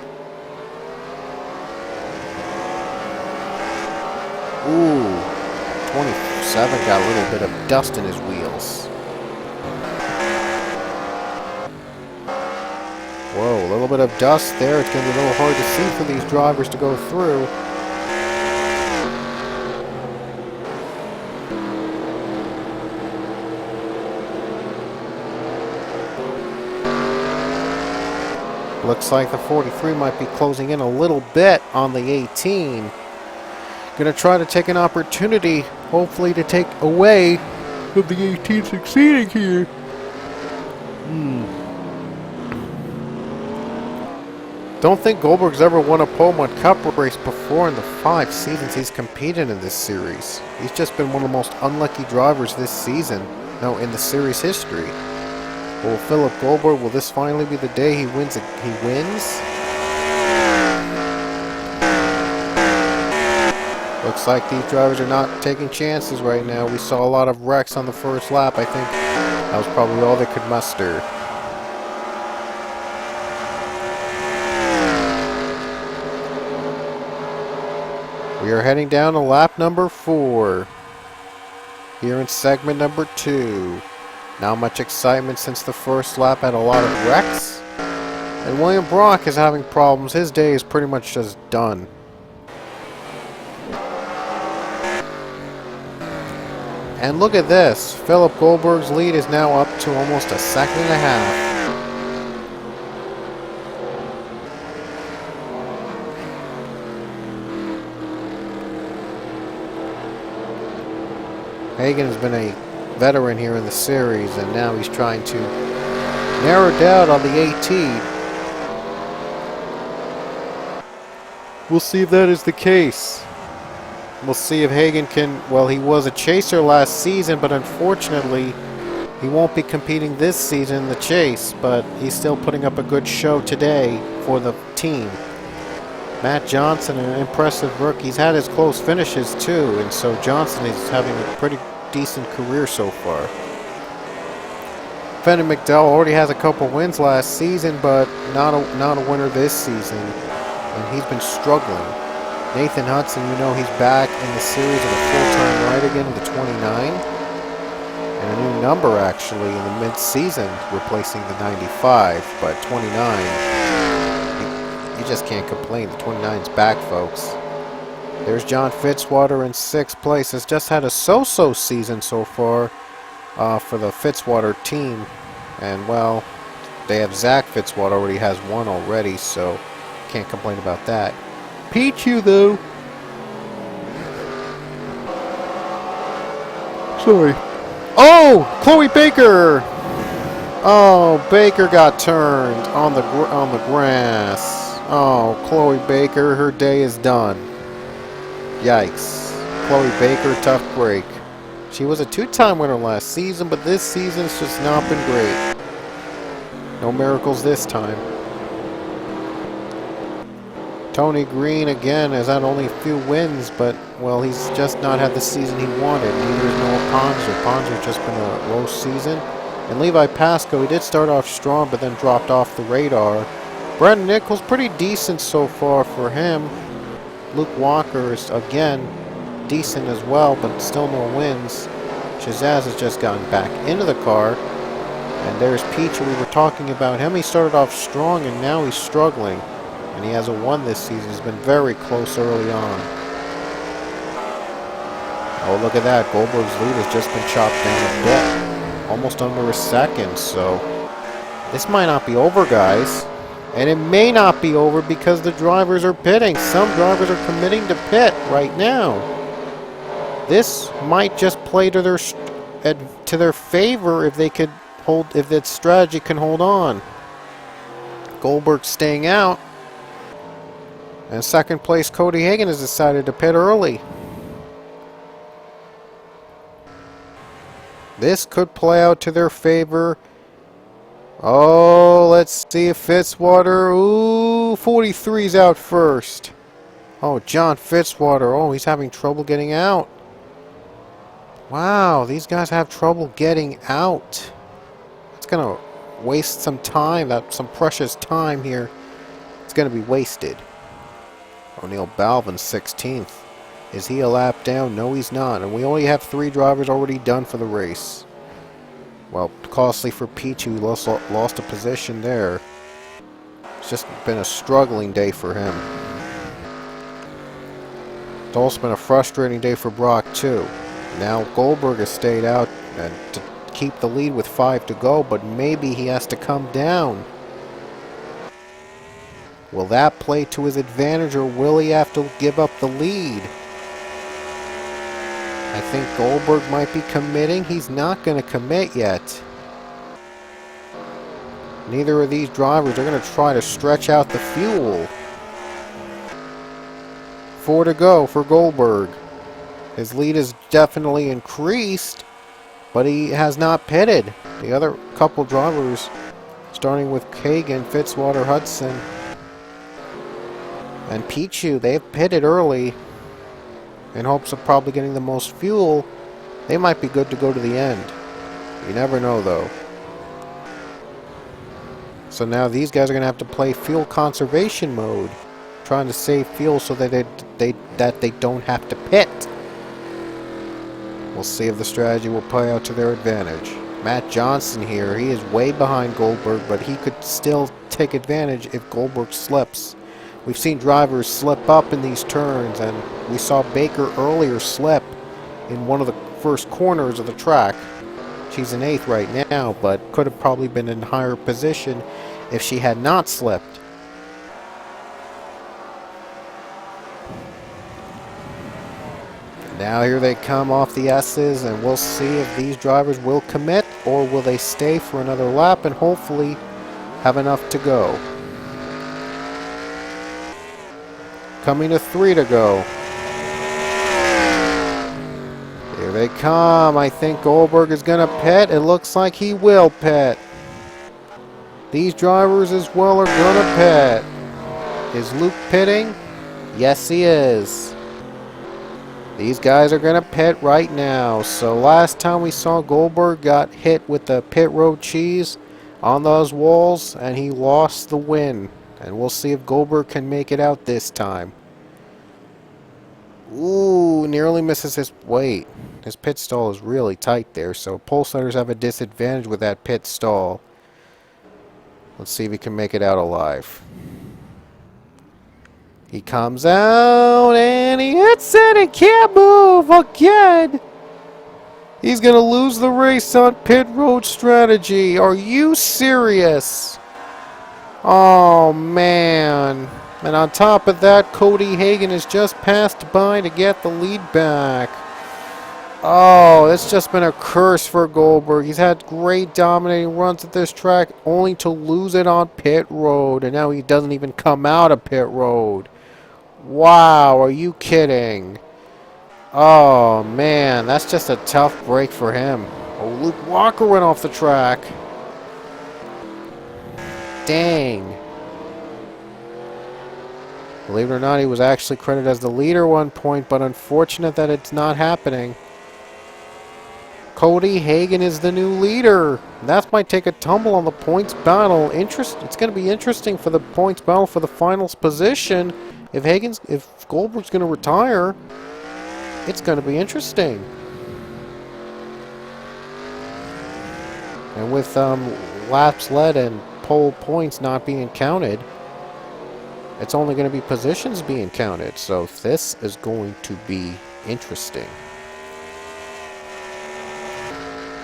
Ooh, 27 got a little bit of dust in his wheels. Whoa, a little bit of dust there. It's going to be a little hard to see for these drivers to go through. Looks like the 43 might be closing in a little bit on the 18. Gonna try to take an opportunity, hopefully to take away of the 18 succeeding here. Don't think Goldberg's ever won a pole on Cup race before in the 5 seasons he's competed in this series. He's just been one of the most unlucky drivers this season, no, in the series history. Will Philip Goldberg, will this finally be the day he wins? Looks like these drivers are not taking chances right now. We saw a lot of wrecks on the first lap. I think that was probably all they could muster. We are heading down to lap number 4. Here in segment number 2. Not much excitement since the first lap had a lot of wrecks. And William Brock is having problems. His day is pretty much just done. And look at this. Philip Goldberg's lead is now up to almost a second and a half. Hagan has been a veteran here in the series, and now he's trying to narrow down on the 18. We'll see if that is the case. We'll see if Hagan can, well, he was a chaser last season, but unfortunately he won't be competing this season in the chase, but he's still putting up a good show today for the team. Matt Johnson, an impressive rookie. He's had his close finishes too, and so Johnson is having a pretty decent career so far. Fenton McDowell already has a couple wins last season, but not a winner this season, and he's been struggling. Nathan Hudson, you know, he's back in the series at a full-time ride again with the 29, and a new number actually in the mid-season, replacing the 95, but 29. You just can't complain. The 29's back, folks. There's John Fitzwater in 6th place. Has just had a so-so season so far for the Fitzwater team. And, well, they have Zach Fitzwater already has one already, so can't complain about that. Pichu, though. Sorry. Oh! Chloe Baker! Oh, Baker got turned on the grass. Oh, Chloe Baker, her day is done. Yikes. Chloe Baker, tough break. She was a 2-time winner last season, but this season's just not been great. No miracles this time. Tony Green, again, has had only a few wins, but, well, he's just not had the season he wanted. Neither is Noah Ponzer. Ponzer's just been a low season. And Levi Pasco, he did start off strong, but then dropped off the radar. Brandon Nichols, pretty decent so far for him. Luke Walker is, again, decent as well, but still no wins. Shazaz has just gotten back into the car. And there's Peach, we were talking about him. He started off strong, and now he's struggling. And he hasn't won this season. He's been very close early on. Oh, look at that. Goldberg's lead has just been chopped down a bit. Almost under a second, so this might not be over, guys. And it may not be over because the drivers are pitting. Some drivers are committing to pit right now. This might just play to their favor if they could hold, if that strategy can hold on. Goldberg staying out. And second place Cody Hagan has decided to pit early. This could play out to their favor. Oh, let's see if Fitzwater. Ooh, 43's out first. Oh, John Fitzwater. Oh, he's having trouble getting out. Wow, these guys have trouble getting out. It's gonna waste some time, some precious time here. It's gonna be wasted. O'Neal Balvin, 16th. Is he a lap down? No, he's not. And we only have 3 drivers already done for the race. Well, costly for Peach, who lost a position there. It's just been a struggling day for him. It's also been a frustrating day for Brock, too. Now Goldberg has stayed out to keep the lead with 5 to go, but maybe he has to come down. Will that play to his advantage, or will he have to give up the lead? I think Goldberg might be committing. He's not going to commit yet. Neither of these drivers are going to try to stretch out the fuel. 4 to go for Goldberg. His lead is definitely increased, but he has not pitted. The other couple drivers, starting with Kagan, Fitzwater, Hudson, and Pichu, they've pitted early in hopes of probably getting the most fuel. They might be good to go to the end. You never know, though. So now these guys are going to have to play fuel conservation mode, trying to save fuel so that they don't have to pit. We'll see if the strategy will play out to their advantage. Matt Johnson here, he is way behind Goldberg, but he could still take advantage if Goldberg slips. We've seen drivers slip up in these turns, and we saw Baker earlier slip in one of the first corners of the track. She's in 8th right now, but could have probably been in higher position if she had not slipped. Now here they come off the S's, and we'll see if these drivers will commit, or will they stay for another lap and hopefully have enough to go. Coming to 3 to go. Here they come. I think Goldberg is going to pit. It looks like he will pit. These drivers as well are going to pit. Is Luke pitting? Yes, he is. These guys are going to pit right now. So last time we saw Goldberg got hit with the pit road cheese on those walls, and he lost the win. And we'll see if Goldberg can make it out this time. Ooh, nearly misses his weight. His pit stall is really tight there, so pole setters have a disadvantage with that pit stall. Let's see if he can make it out alive. He comes out and he hits it and can't move again. He's going to lose the race on pit road strategy. Are you serious? Oh, man. And on top of that, Cody Hagan has just passed by to get the lead back. Oh, it's just been a curse for Goldberg. He's had great dominating runs at this track, only to lose it on pit road. And now he doesn't even come out of pit road. Wow, are you kidding? Oh, man, that's just a tough break for him. Oh, Luke Walker went off the track. Dang. Believe it or not, he was actually credited as the leader at one point, but unfortunate that it's not happening. Cody Hagan is the new leader. That might take a tumble on the points battle. It's going to be interesting for the points battle for the finals position. If Goldberg's going to retire, it's going to be interesting. And with laps led and pole points not being counted, it's only going to be positions being counted. So this is going to be interesting.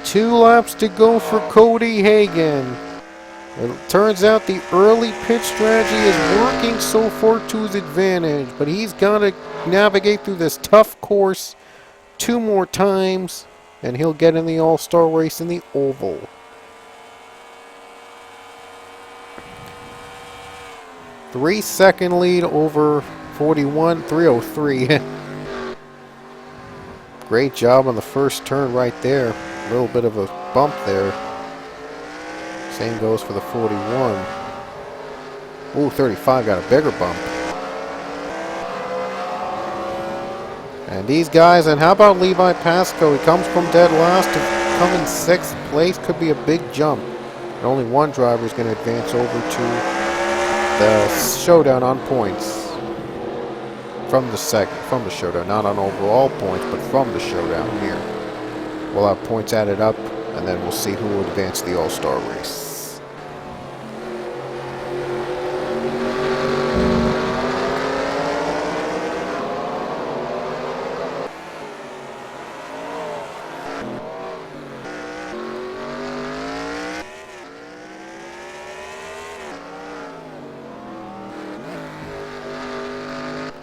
2 laps to go for Cody Hagan. It turns out the early pit strategy is working so far to his advantage, but he's got to navigate through this tough course 2 more times, and he'll get in the All-Star race in the oval. Three-second lead over 41, 303. Great job on the first turn right there. A little bit of a bump there. Same goes for the 41. Ooh, 35 got a bigger bump. And these guys, and how about Levi Pasco? He comes from dead last to come in 6th place. Could be a big jump. And only one driver is going to advance over to the showdown on points. From the showdown, not on overall points, but from the showdown here. We'll have points added up, and then we'll see who will advance the All-Star race.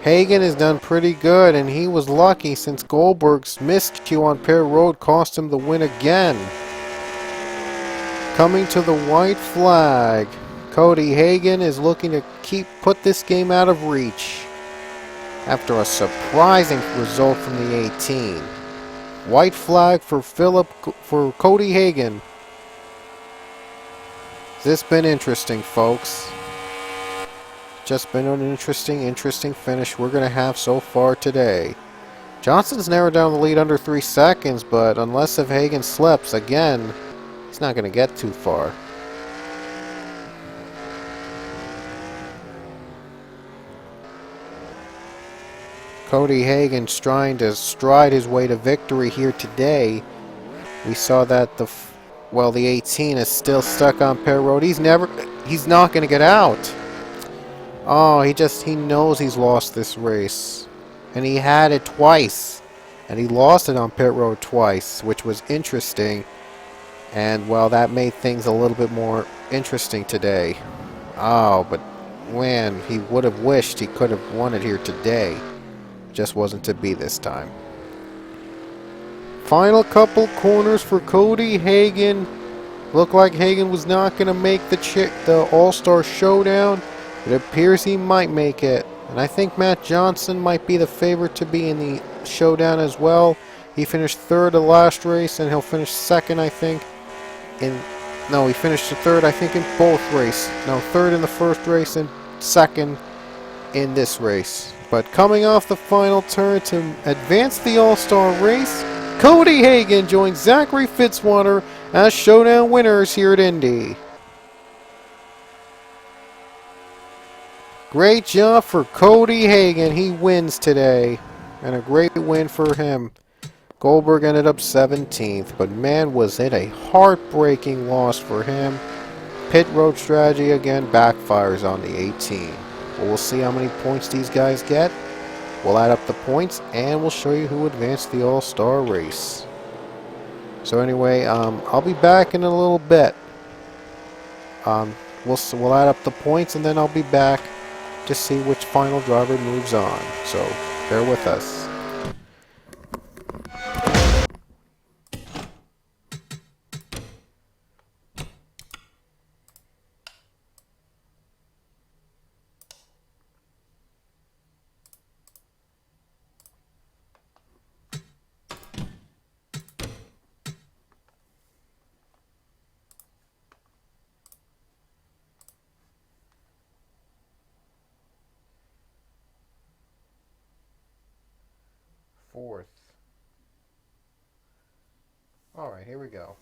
Hagen has done pretty good, and he was lucky since Goldberg's miscue on Pear Road cost him the win again. Coming to the white flag, Cody Hagen is looking to put this game out of reach after a surprising result from the 18. White flag for Cody Hagen. This been interesting, folks. Just been an interesting finish we're going to have so far today. Johnson's narrowed down the lead under 3 seconds, but unless if Hagen slips again, he's not going to get too far. Cody Hagen trying to stride his way to victory here today. We saw that the 18 is still stuck on Pear Road. He's not going to get out. Oh, he knows he's lost this race. And he had it twice. And he lost it on pit road twice, which was interesting. And, well, that made things a little bit more interesting today. Oh, but, man, he would have wished he could have won it here today. Just wasn't to be this time. Final couple corners for Cody Hagen. Looked like Hagen was not going to make the All-Star Showdown. It appears he might make it. And I think Matt Johnson might be the favorite to be in the showdown as well. He finished 3rd the last race, and he'll finish 2nd, I think. No, he finished 3rd, I think, in both races. No, 3rd in the first race and 2nd in this race. But coming off the final turn to advance the All-Star race, Cody Hagen joins Zachary Fitzwater as showdown winners here at Indy. Great job for Cody Hagen. He wins today. And a great win for him. Goldberg ended up 17th. But man, was it a heartbreaking loss for him. Pit road strategy again backfires on the 18. But we'll see how many points these guys get. We'll add up the points and we'll show you who advanced the All-Star race. So anyway, I'll be back in a little bit. We'll add up the points and then I'll be back to see which final driver moves on. So bear with us. Fourth. Alright, here we go.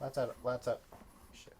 Let's shit.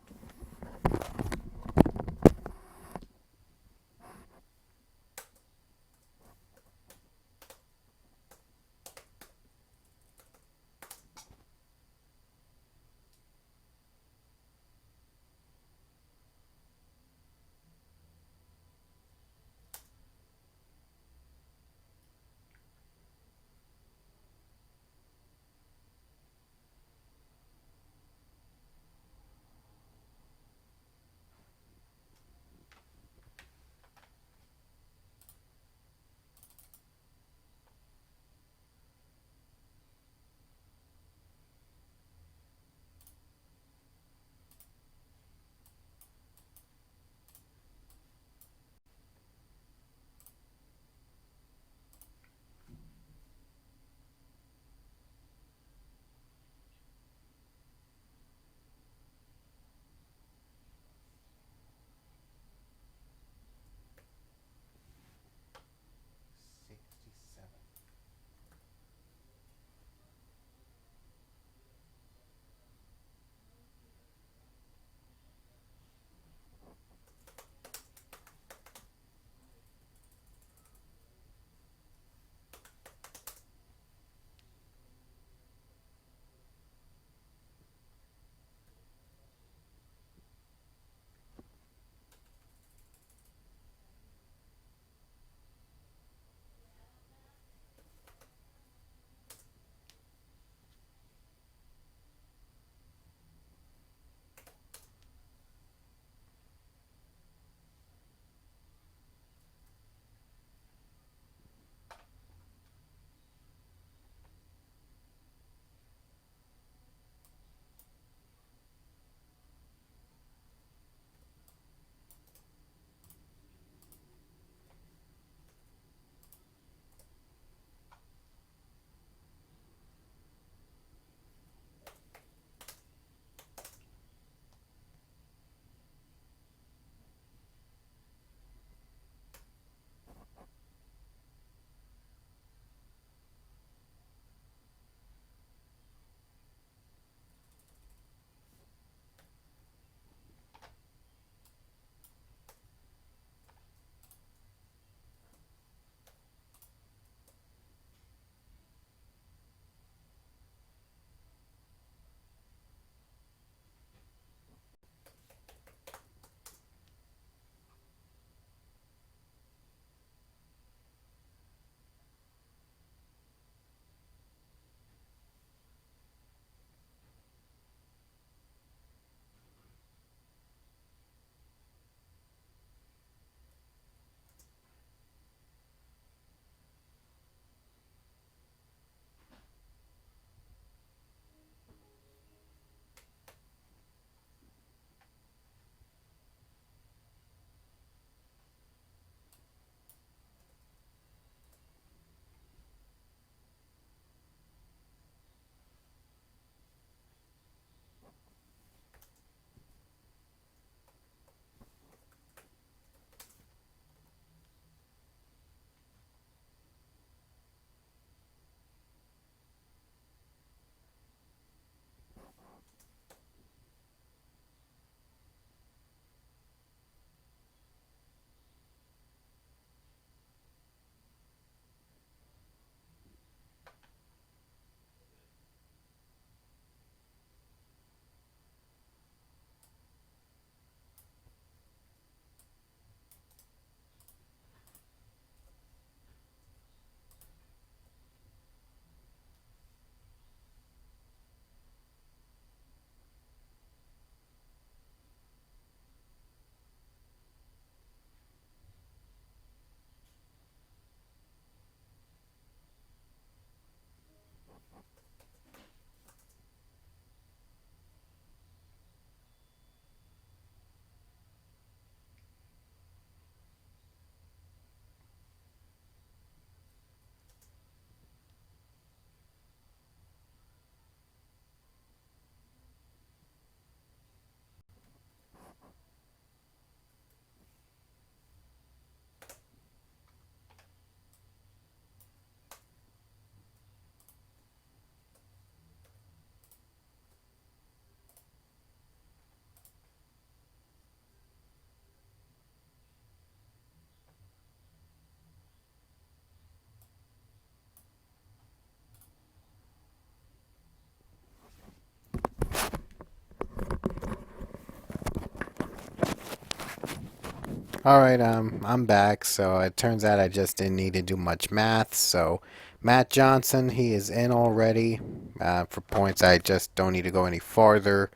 Alright, I'm back, so it turns out I just didn't need to do much math, so Matt Johnson, he is in already. For points, I just don't need to go any farther.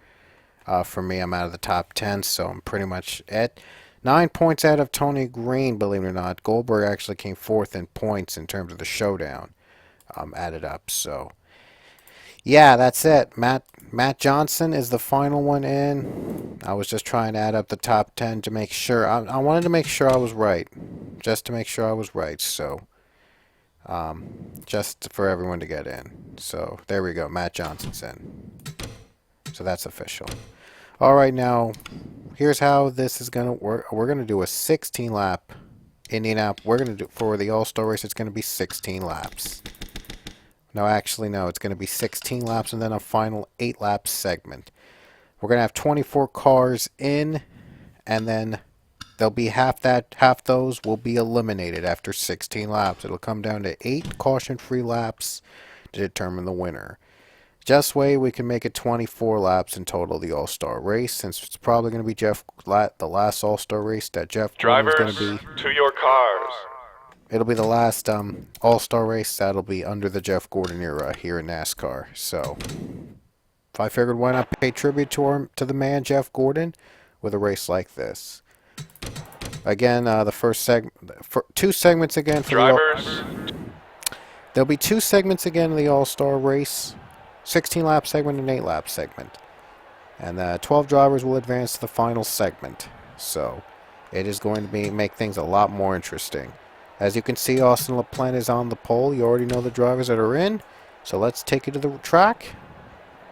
For me, I'm out of the top 10, so I'm pretty much at 9 points out of Tony Green, believe it or not. Goldberg actually came fourth in points in terms of the showdown, added up, so... Yeah, that's it. Matt Johnson is the final one in. I was just trying to add up the top 10 to make sure. I wanted to make sure I was right. Just to make sure I was right. So, just for everyone to get in. So, there we go. Matt Johnson's in. So, that's official. Alright, now, here's how this is going to work. We're going to do a 16 lap Indianapolis. We're going to do, for the All-Star race, it's going to be 16 laps. No, actually, no. It's going to be 16 laps and then a final 8-lap segment. We're going to have 24 cars in, and then there'll be half those will be eliminated after 16 laps. It'll come down to 8 caution-free laps to determine the winner. Just way we can make it 24 laps in total, the All-Star race, since it's probably going to be the last All-Star race that Jeff Gordon's going Drivers, to be. to your cars. It'll be the last All-Star race that'll be under the Jeff Gordon era here in NASCAR. So, if I figured why not pay tribute to the man Jeff Gordon with a race like this. Again, the first two segments again for Drivers, there'll be 2 segments again in the All-Star race, 16-lap segment and 8-lap segment, and 12 drivers will advance to the final segment. So, it is going to make things a lot more interesting. As you can see, Austin LaPlante is on the pole. You already know the drivers that are in. So let's take you to the track,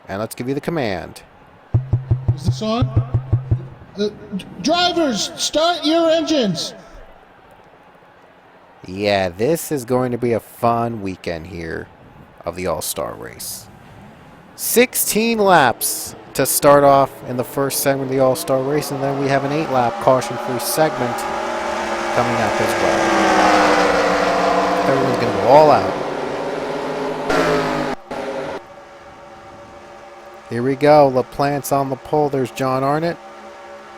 and let's give you the command. Is this on? Drivers, start your engines! Yeah, this is going to be a fun weekend here of the All-Star race. 16 laps to start off in the first segment of the All-Star race, and then we have an 8-lap caution-free segment coming up as well. Everyone's going to go all out. Here we go. LaPlante's on the pole. There's John Arnott.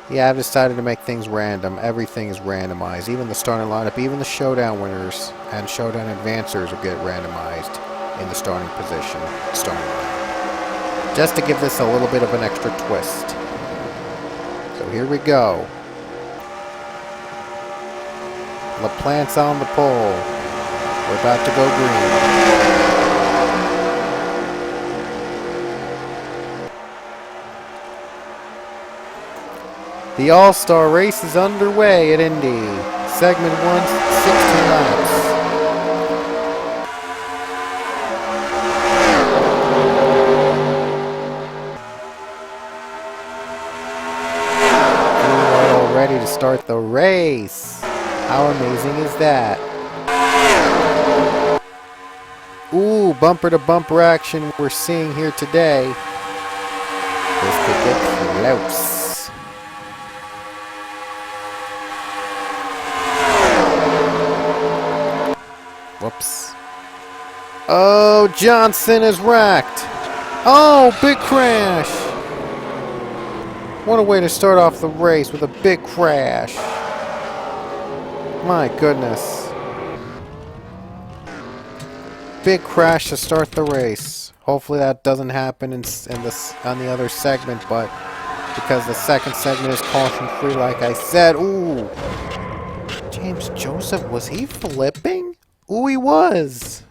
Yeah, I've decided to make things random. Everything is randomized. Even the starting lineup, even the Showdown winners and Showdown advancers will get randomized in the starting position, starting lineup. Just to give this a little bit of an extra twist. So here we go. LaPlante's on the pole. We're about to go green. The All-Star race is underway at Indy. Segment 1, 16 laps. We're all ready to start the race. How amazing is that? Ooh, bumper-to-bumper action we're seeing here today. This could get close. Whoops. Oh, Johnson is wrecked. Oh, big crash. What a way to start off the race with a big crash. My goodness. Big crash to start the race. Hopefully that doesn't happen on the other segment, but because the second segment is caution free, like I said. Ooh, James Joseph, was he flipping? Ooh, he was.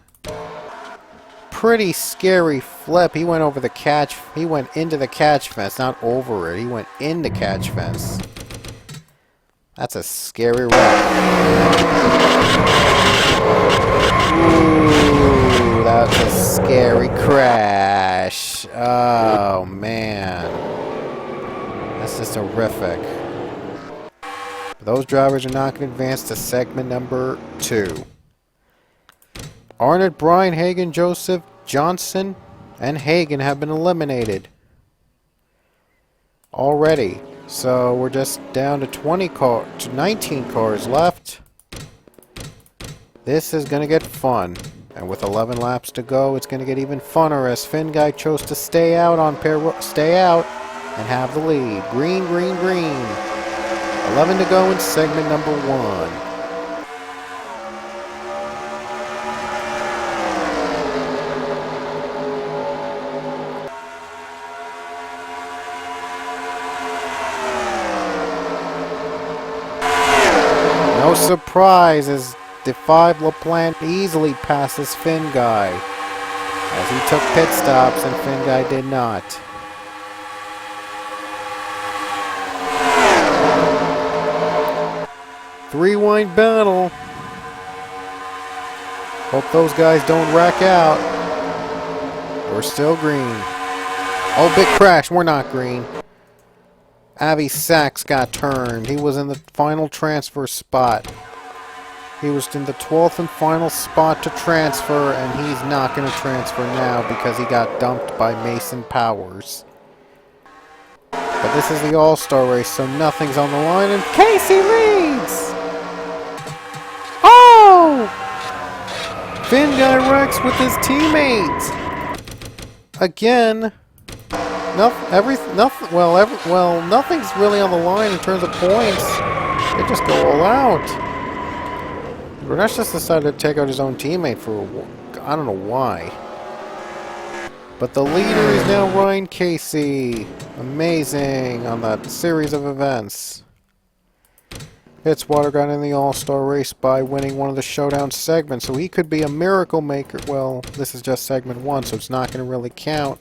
Pretty scary flip. He went over the catch. He went into the catch fence, not over it. He went into catch fence. That's a scary wreck. Ooh, that's a scary crash. Oh, man. That's just horrific. Those drivers are not going to advance to segment number 2. Arnott, Bryan, Hagan, Joseph, Johnson, and Hagan have been eliminated already. So we're just down to 19 cars left. This is going to get fun. And with 11 laps to go, it's going to get even funner as Finn Guy chose to stay out and have the lead. Green, green, green. 11 to go in segment number 1. No surprise as the 5 LaPlante easily passes Finn Guy, as he took pit stops and Finn Guy did not. Three-wide battle. Hope those guys don't rack out. We're still green. Oh, big crash. We're not green. Avi Sachs got turned. He was in the final transfer spot. He was in the 12th and final spot to transfer, and he's not going to transfer now because he got dumped by Mason Powers. But this is the All-Star race, so nothing's on the line, and Casey leads! Oh! Finn Guy wrecks with his teammate! Again. Nothing's really on the line in terms of points. They just go all out. Grenache just decided to take out his own teammate for I don't know why. But the leader is now Ryan Casey. Amazing on that series of events. Fitzwater got in the All-Star race by winning one of the Showdown segments, so he could be a miracle maker. Well, this is just segment 1, so it's not going to really count.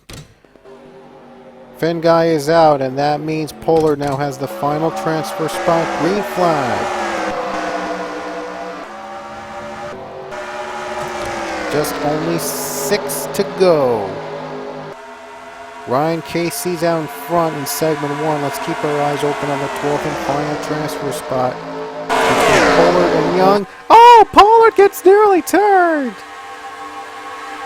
Finn Guy is out, and that means Pollard now has the final transfer spot. Green flag. Just only 6 to go. Ryan Casey's out in front in segment 1. Let's keep our eyes open on the 12th and final transfer spot. Between Pollard and Young. Oh, Pollard gets nearly turned.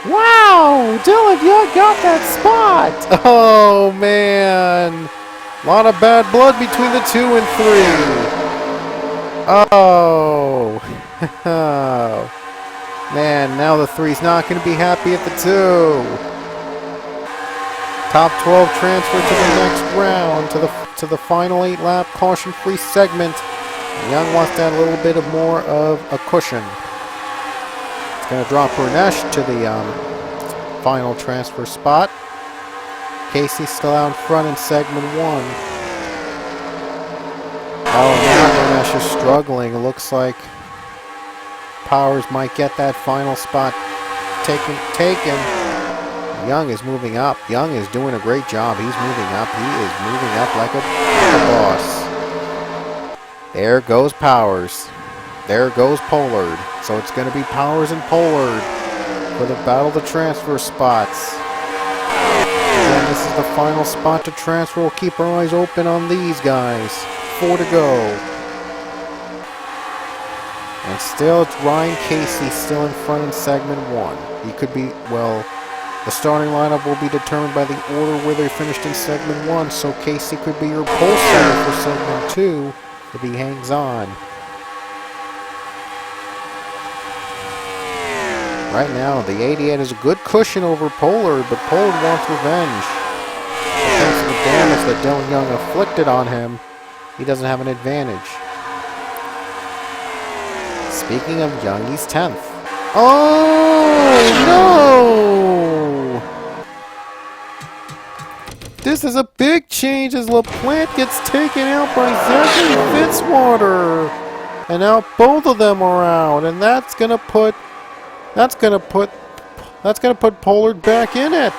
Wow, Dylan Young got that spot. Oh, man. A lot of bad blood between the 2 and 3. Oh. Man, now the 3's not going to be happy at the 2. Top 12 transfer to the next round, to the final 8-lap caution-free segment. Young wants to add a little bit of more of a cushion. It's going to drop Grenache to the final transfer spot. Casey's still out in front in segment 1. Oh, now Grenache is struggling. It looks like Powers might get that final spot taken. Young is moving up. Young is doing a great job. He's moving up. He is moving up like a boss. There goes Powers. There goes Pollard. So it's going to be Powers and Pollard for the battle of the transfer spots. Again, this is the final spot to transfer. We'll keep our eyes open on these guys. 4 to go. And still, it's Ryan Casey still in front in segment 1. He could be, well, the starting lineup will be determined by the order where they finished in segment 1, so Casey could be your pole setter for segment 2 if he hangs on. Right now, the 88 is a good cushion over Pollard, but Pollard wants revenge. But thanks to the damage that Dylan Young inflicted on him, he doesn't have an advantage. Speaking of Young, he's 10th. Oh, no! This is a big change as LaPlante gets taken out by Zachary Fitzwater. And now both of them are out, and that's gonna put Pollard back in it.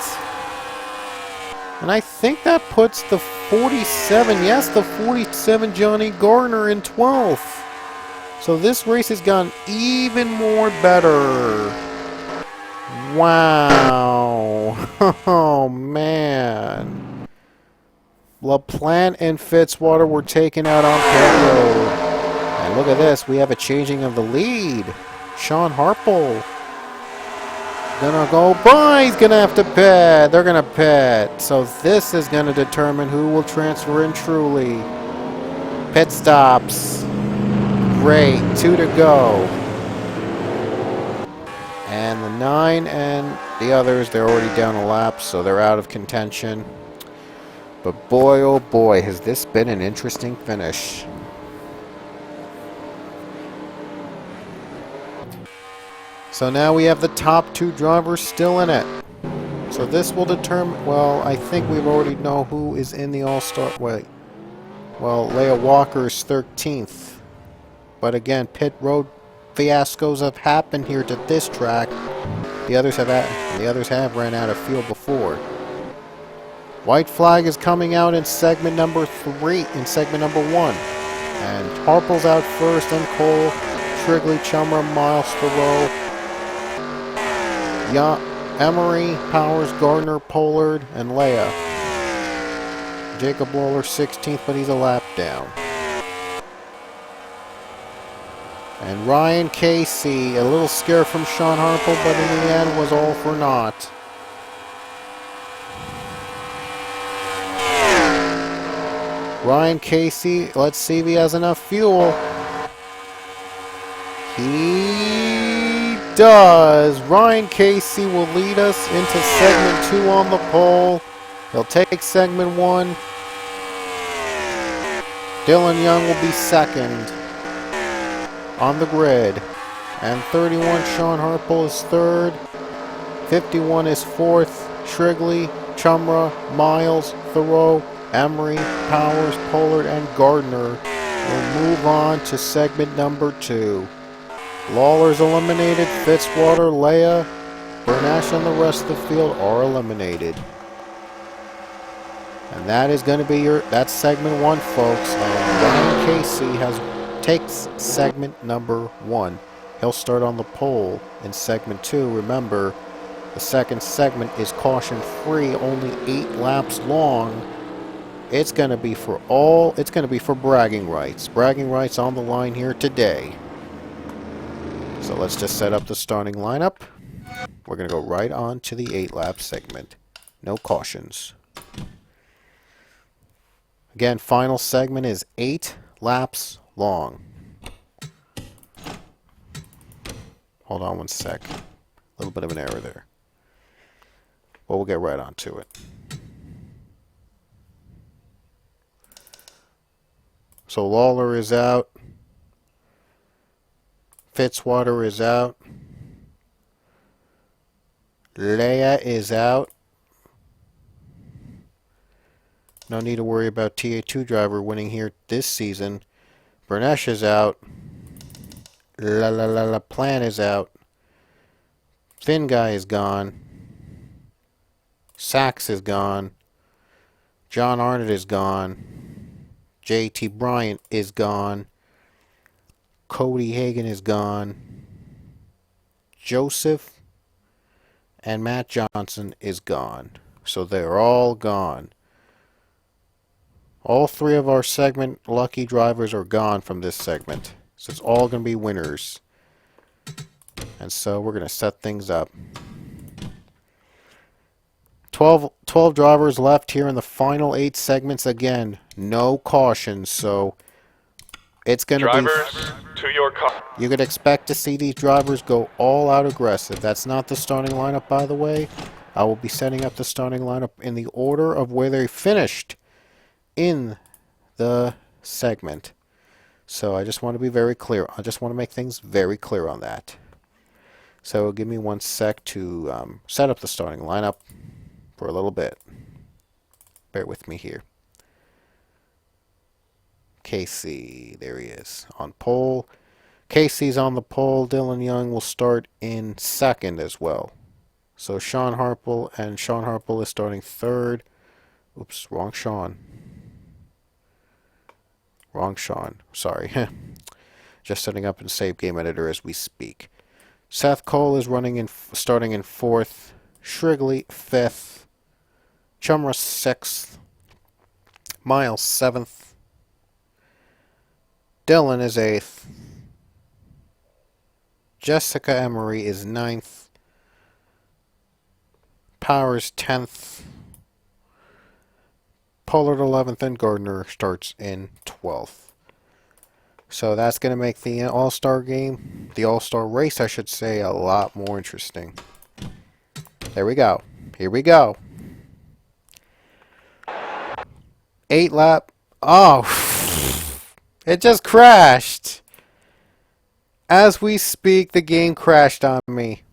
And I think that puts the 47, yes, the 47 Johnny Gardner in 12th. So this race has gotten even more better. Wow. Oh, man. LaPlante and Fitzwater were taken out on pit road. And look at this. We have a changing of the lead. Sean Harple gonna go by. He's gonna have to pit. They're gonna pit. So this is gonna determine who will transfer in truly. Pit stops. Great. 2 to go. And the 9 and the others, they're already down a lap, so they're out of contention. But boy, oh boy, has this been an interesting finish. So now we have the top 2 drivers still in it. So this will determine, well, I think we already know who is in the All-Star. Wait. Well, Leah Walker is 13th. But again, pit road fiascos have happened here to this track. The others have ran out of fuel before. White flag is coming out in segment number 3, in segment number 1. And Harple's out first, then Cole, Shrigley, Chumra, Miles, Thoreau, Emery, Powers, Gardner, Pollard, and Leia. Jacob Lawler 16th, but he's a lap down. And Ryan Casey, a little scare from Sean Harple, but in the end was all for naught. Ryan Casey, let's see if he has enough fuel. He does. Ryan Casey will lead us into segment 2 on the pole. He'll take segment 1. Dylan Young will be second on the grid. And 31, Sean Harple is third. 51 is fourth. Shrigley, Chumra, Miles, Thoreau, Emery, Powers, Pollard, and Gardner will move on to segment number 2. Lawler's eliminated. Fitzwater, Leia, Bernash, and the rest of the field are eliminated. And that is going to be that's segment 1, folks. And Ryan Casey takes segment number 1. He'll start on the pole in segment 2. Remember, the second segment is caution free, only 8 laps long. It's going to be for bragging rights. Bragging rights on the line here today. So let's just set up the starting lineup. We're going to go right on to the 8-lap segment. No cautions. Again, final segment is 8 laps long. Hold on one sec. A little bit of an error there. Well, we'll get right on to it. So Lawler is out. Fitzwater is out. Leia is out. No need to worry about TA2 driver winning here this season. Bernash is out. La Plan is out. Finn Guy is gone. Sachs is gone. John Arnott is gone. JT Bryant is gone. Cody Hagan is gone. Joseph and Matt Johnson is gone. So they're all gone. All 3 of our segment lucky drivers are gone from this segment. So it's all going to be winners. And so we're going to set things up. 12 drivers left here in the final 8 segments. Again, no cautions. So it's going to be... Drivers, to your car. You could expect to see these drivers go all out aggressive. That's not the starting lineup, by the way. I will be setting up the starting lineup in the order of where they finished in the segment. So I just want to be very clear. I just want to make things very clear on that. So give me one sec to set up the starting lineup for a little bit. Bear with me here. Casey, there he is, on pole. Casey's on the pole. Dylan Young will start in second as well. So Sean Harple is starting third. Oops, wrong Sean. Wrong Sean. Sorry. Just setting up in Save Game Editor as we speak. Seth Cole is starting in fourth. Shrigley fifth. Chumra sixth. Miles seventh. Dylan is eighth. Jessica Emery is ninth. Powers 10th. Pollard 11th, and Gardner starts in 12th. So that's going to make the All-Star game, the All-Star race, I should say, a lot more interesting. There we go. Here we go. 8 lap. Oh, it just crashed. As we speak, the game crashed on me.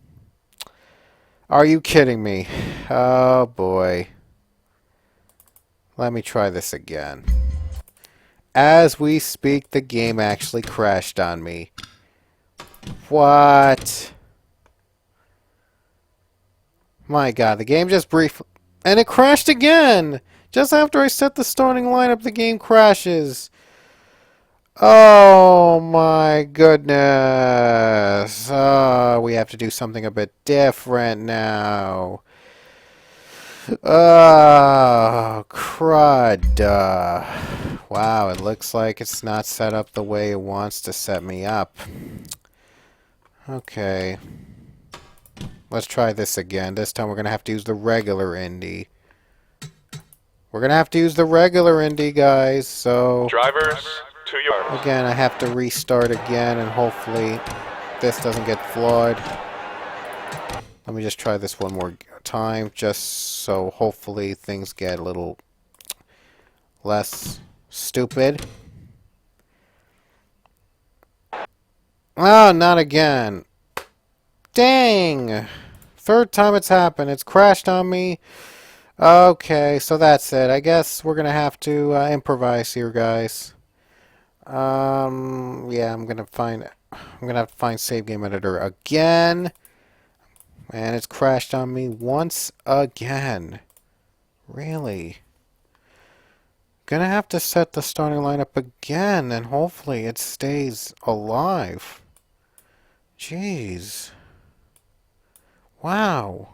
Are you kidding me? Oh boy. Let me try this again. As we speak, the game actually crashed on me. What? My god, the game just briefly... And it crashed again! Just after I set the starting lineup, the game crashes. Oh my goodness. We have to do something a bit different now. Oh, crud. Wow, it looks like it's not set up the way it wants to set me up. Okay. Let's try this again. This time we're going to have to use the regular Indy. We're going to have to use the regular Indy, guys, so... Drivers, to your... Again, I have to restart again, and hopefully this doesn't get flawed. Let me just try this one more time, just so hopefully things get a little less stupid. Oh, not again. Dang! Third time it's happened. It's crashed on me. Okay, so that's it. I guess we're gonna have to improvise here, guys. Yeah, I'm gonna have to find save game editor again. And it's crashed on me once again. Really? Gonna have to set the starting lineup again, and hopefully it stays alive. Jeez. Wow.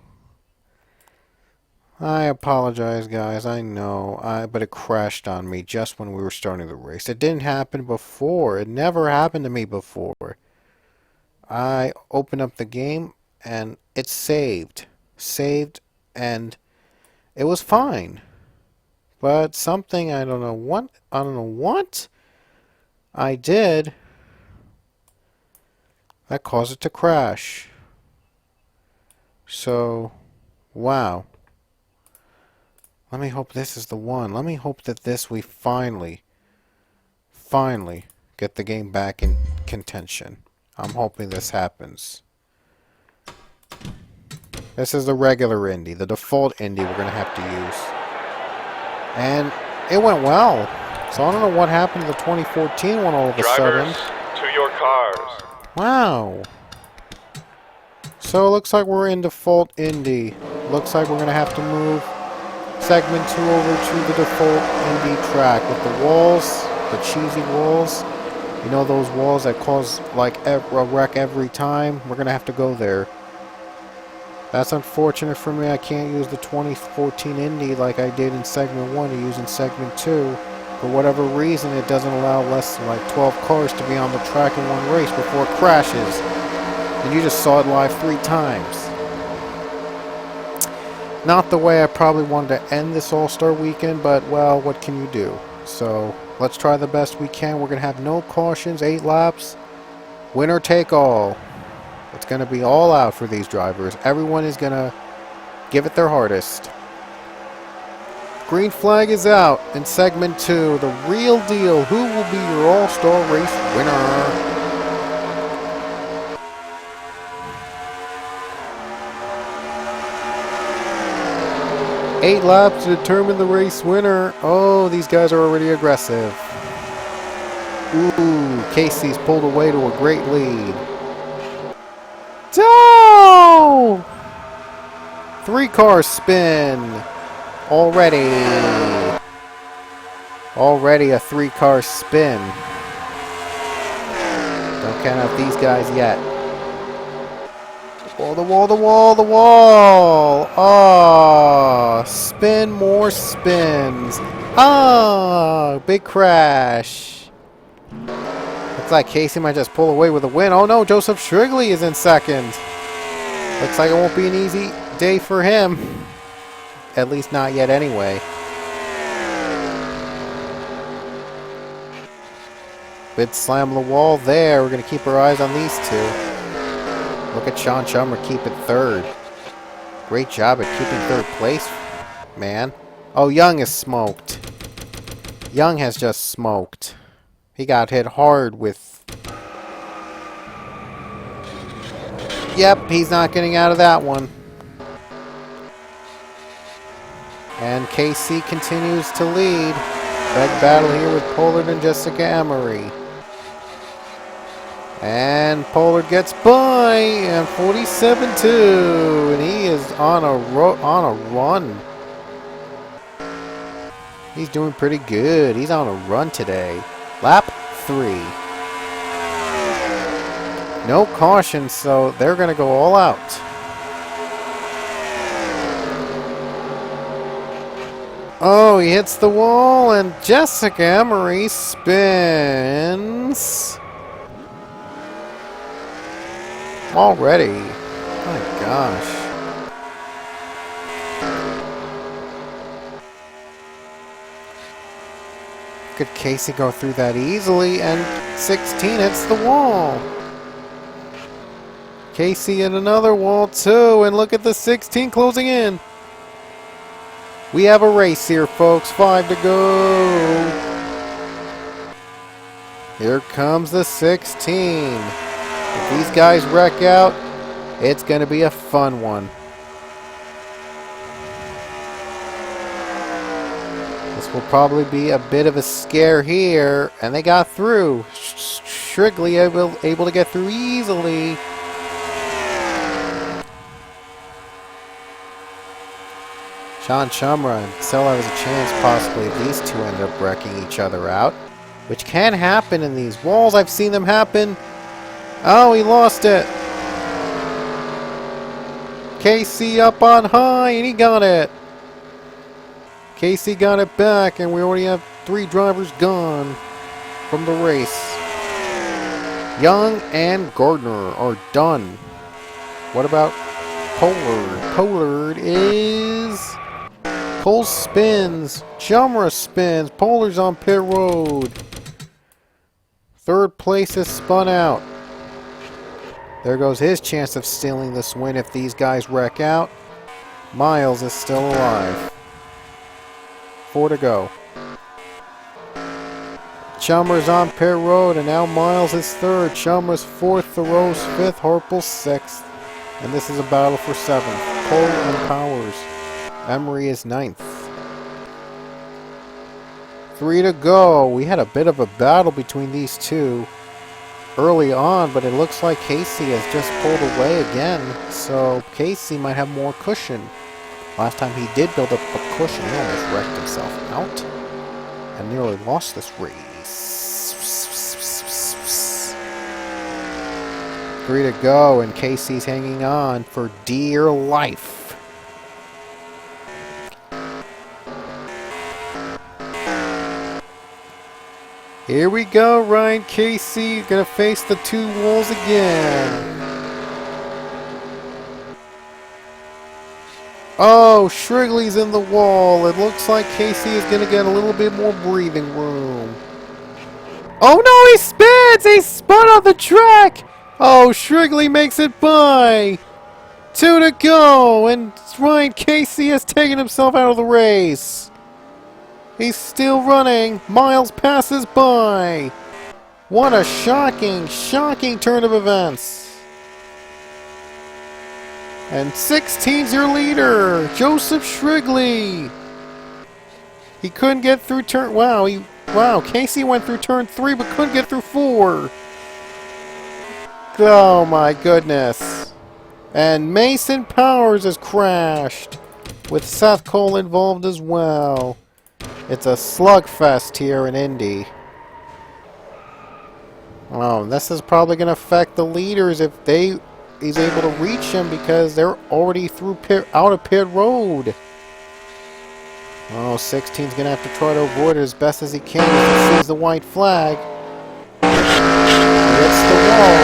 I apologize, guys. I know. But it crashed on me just when we were starting the race. It didn't happen before. It never happened to me before. I opened up the game and it saved. Saved, and it was fine. But something, I don't know what I did that caused it to crash. So, wow. Let me hope this is the one. Let me hope that we finally get the game back in contention. I'm hoping this happens. This is the regular Indy, the default Indy we're going to have to use. And it went well. So I don't know what happened to the 2014 one all of a sudden. Drivers, to your cars. Wow. So it looks like we're in default Indy. Looks like we're going to have to move segment 2 over to the default Indy track with the walls, the cheesy walls. You know those walls that cause like a wreck every time? We're going to have to go there. That's unfortunate for me. I can't use the 2014 Indy like I did in segment 1 to use in segment 2. For whatever reason, it doesn't allow less than like 12 cars to be on the track in one race before it crashes. And you just saw it live 3 times. Not the way I probably wanted to end this All-Star weekend, but, well, what can you do? So, let's try the best we can. We're going to have no cautions, 8 laps, winner take all. It's going to be all out for these drivers. Everyone is going to give it their hardest. Green flag is out in segment 2. The real deal. Who will be your All-Star race winner? Eight laps to determine the race winner. Oh, these guys are already aggressive. Ooh, Casey's pulled away to a great lead. No! 3 cars spin. Already a 3-car spin. Don't count out these guys yet. The wall. Oh, spin, more spins. Oh, big crash. Looks like Casey might just pull away with a win. Oh no, Joseph Shrigley is in second. Looks like it won't be an easy day for him. At least not yet anyway. Big slam on the wall there. We're going to keep our eyes on these 2. Look at Sean Chummer keep it 3rd. Great job at keeping 3rd place, man. Oh, Young is smoked. Young has just smoked. He got hit hard with Yep, he's not getting out of that one. And KC continues to lead. Big battle here with Pollard and Jessica Emery. And Pollard gets by, and 47-2, and he is on a run. He's doing pretty good. He's on a run today. Lap 3. No caution, so they're going to go all out. Oh, he hits the wall, and Jessica Emery spins. Already. My gosh. Could Casey go through that easily, and 16 hits the wall. Casey in another wall too, and look at the 16 closing in. We have a race here, folks. 5 to go. Here comes the 16. If these guys wreck out, it's going to be a fun one. This will probably be a bit of a scare here, and they got through. Shrigley able to get through easily. Sean Chumra and Sella has a chance possibly if these two end up wrecking each other out, which can happen in these walls. I've seen them happen. Oh, he lost it. Casey up on high, and he got it. Casey got it back, and we already have 3 drivers gone from the race. Young and Gardner are done. What about Pollard? Pollard is... Cole spins. Chumra spins. Pollard's on pit road. 3rd place is spun out. There goes his chance of stealing this win if these guys wreck out. Miles is still alive. 4 to go. Chumra's on pit road, and now Miles is 3rd. Chumra's 4th, Thoreau's 5th, Harple's 6th. And this is a battle for 7th. Cole and Powers. Emery is 9th. 3 to go. We had a bit of a battle between these two early on, but it looks like Casey has just pulled away again, so Casey might have more cushion. Last time he did build up a cushion, he almost wrecked himself out and nearly lost this race. 3 to go, and Casey's hanging on for dear life. Here we go, Ryan Casey gonna face the 2 walls again. Oh, Shrigley's in the wall. It looks like Casey is gonna get a little bit more breathing room. Oh no, he spins! He spun on the track! Oh, Shrigley makes it by! 2 to go, and Ryan Casey has taken himself out of the race. He's still running. Miles passes by. What a shocking, shocking turn of events. And 16's your leader, Joseph Shrigley. He couldn't get through turn... Wow, Casey went through turn 3 but couldn't get through 4. Oh my goodness. And Mason Powers has crashed, with Seth Cole involved as well. It's a slugfest here in Indy. Oh, this is probably going to affect the leaders if he's able to reach them, because they're already out of pit road. Oh, 16's going to have to try to avoid it as best as he can as he sees the white flag. He hits the wall.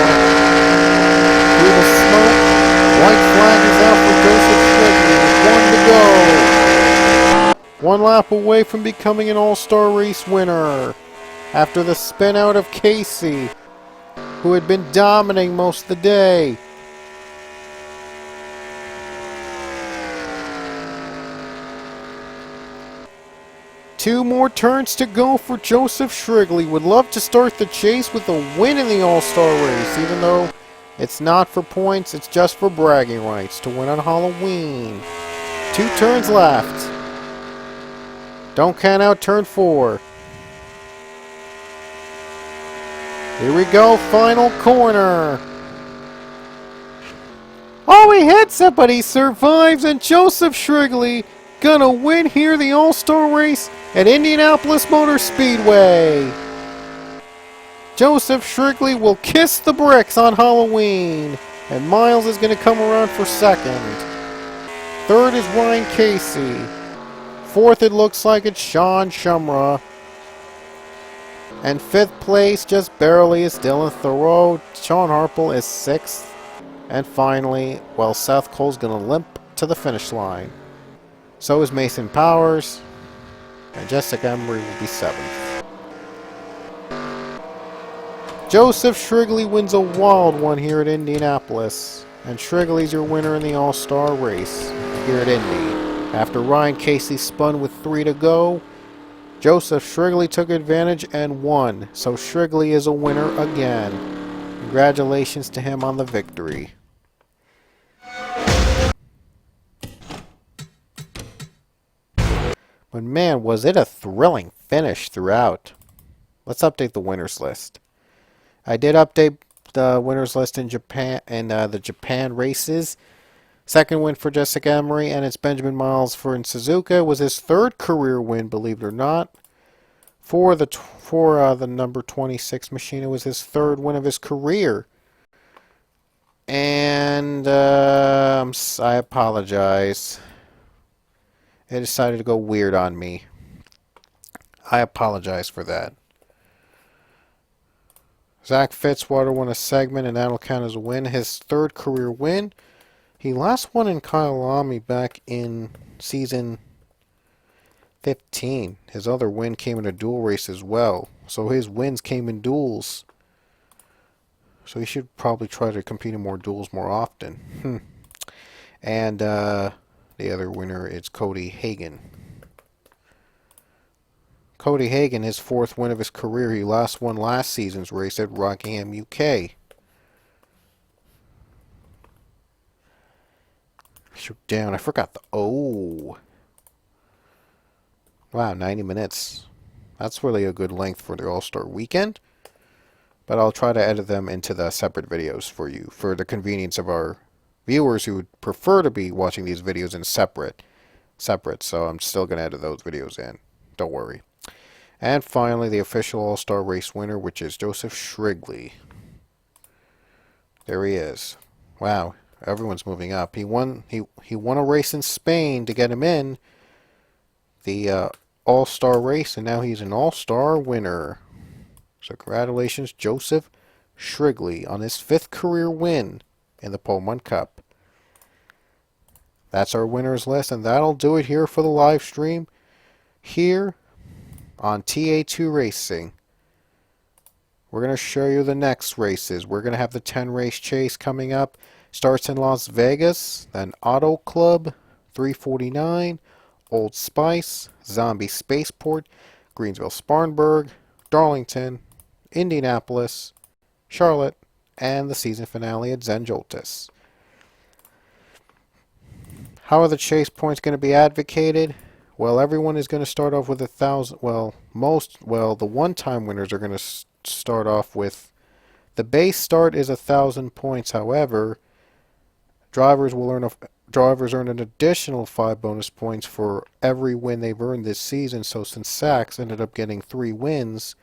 Through the smoke, white flag is out for Joseph Shrigley. 1 to go. 1 lap away from becoming an all-star race winner after the spin out of Casey, who had been dominating most of the day. Two more turns to go for Joseph Shrigley. Would love to start the chase with a win in the all-star race, even though It's not for points, it's just for bragging rights to win on Halloween. 2 turns left. Don't count out turn 4. Here we go, final corner. Oh, he hits it, but he survives, and Joseph Shrigley gonna win here the All-Star race at Indianapolis Motor Speedway. Joseph Shrigley will kiss the bricks on Halloween, and Miles is gonna come around for second. Third is Ryan Casey. Fourth, it looks like it's Sean Shumra. And fifth place, just barely, is Dylan Thoreau. Sean Harple is sixth. And finally, well, Seth Cole's going to limp to the finish line. So is Mason Powers. And Jessica Emery will be seventh. Joseph Shrigley wins a wild one here at Indianapolis. And Shrigley's your winner in the All-Star race here at Indy. After Ryan Casey spun with 3 to go, Joseph Shrigley took advantage and won. So Shrigley is a winner again. Congratulations to him on the victory. But man, was it a thrilling finish throughout. Let's update the winners list. I did update the winners list in Japan and the Japan races. Second win for Jessica Emery, and it's Benjamin Miles for in Suzuka. It was his third career win, believe it or not. For the number 26 machine, it was his third win of his career. And I apologize. It decided to go weird on me. I apologize for that. Zach Fitzwater won a segment, and that'll count as a win. His third career win. He last won in Kyalami back in season 15. His other win came in a dual race as well. So his wins came in duels. So he should probably try to compete in more duels more often. And the other winner is Cody Hagan. Cody Hagan, his fourth win of his career. He last won last season's race at Rockingham, UK. Showdown. I forgot the O. Wow, 90 minutes. That's really a good length for the All-Star weekend. But I'll try to edit them into the separate videos for you, for the convenience of our viewers who would prefer to be watching these videos in separate. So I'm still going to edit those videos in. Don't worry. And finally, the official All-Star race winner, which is Joseph Shrigley. There he is. Wow, everyone's moving up. He won a race in Spain to get him in the All-Star race, and now he's an All-Star winner. So congratulations, Joseph Shrigley, on his 5th career win in the Pullman Cup. That's our winners list, and that'll do it here for the live stream here on TA2 Racing. We're going to show you the next races. We're going to have the 10 race chase coming up. Starts in Las Vegas, then Auto Club, 349, Old Spice, Zombie Spaceport, Greensville Spartanburg, Darlington, Indianapolis, Charlotte, and the season finale at Zen Joltis. How are the chase points going to be advocated? Well, everyone is going to start off with 1,000. The one-time winners are going to start off with, the base start is 1,000 points. However, drivers earn an additional 5 bonus points for every win they've earned this season. So since Sachs ended up getting 3 wins,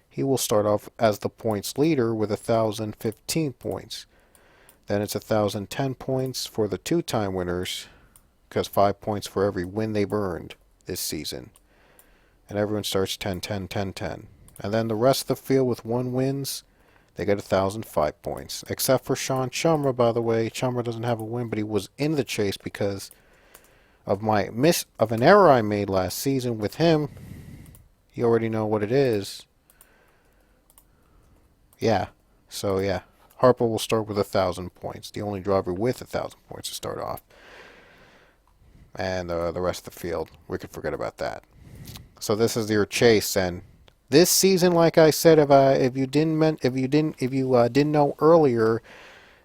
he will start off as the points leader with 1,015 points. Then it's 1,010 points for the two-time winners, because 5 points for every win they've earned this season. And everyone starts 10, 10, 10, 10. And then the rest of the field with 1 wins, they get 1,005 points. Except for Sean Shumra, by the way. Shumra doesn't have a win, but he was in the chase because of an error I made last season with him. You already know what it is. Yeah. So yeah. Harper will start with 1,000 points. The only driver with 1,000 points to start off. And the rest of the field, we could forget about that. So this is your chase, and this season, like I said, if you didn't know earlier,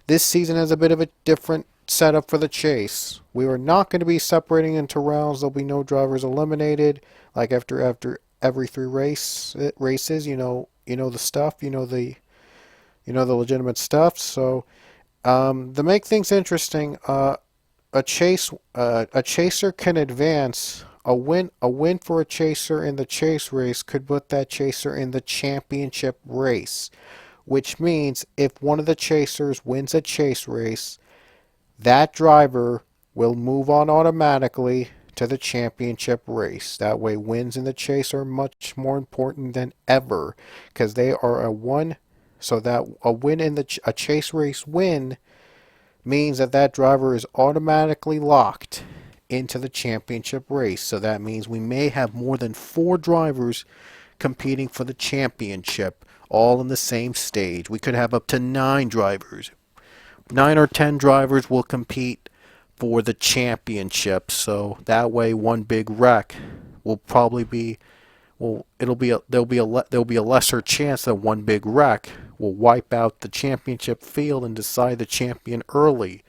this season has a bit of a different setup for the chase. We are not going to be separating into rounds. There'll be no drivers eliminated. Like after every three races, the stuff, the legitimate stuff. So to make things interesting, a chaser can advance. A win for a chaser in the chase race could put that chaser in the championship race, which means if one of the chasers wins a chase race, that driver will move on automatically to the championship race. That way, wins in the chase are much more important than ever because they are a one. So that a win in a chase race win means that driver is automatically locked into the championship race. So that means we may have more than 4 drivers competing for the championship all in the same stage. We could have up to 9 drivers. 9 or 10 drivers will compete for the championship. So that way one big wreck will probably be there'll be a lesser chance that one big wreck will wipe out the championship field and decide the champion early.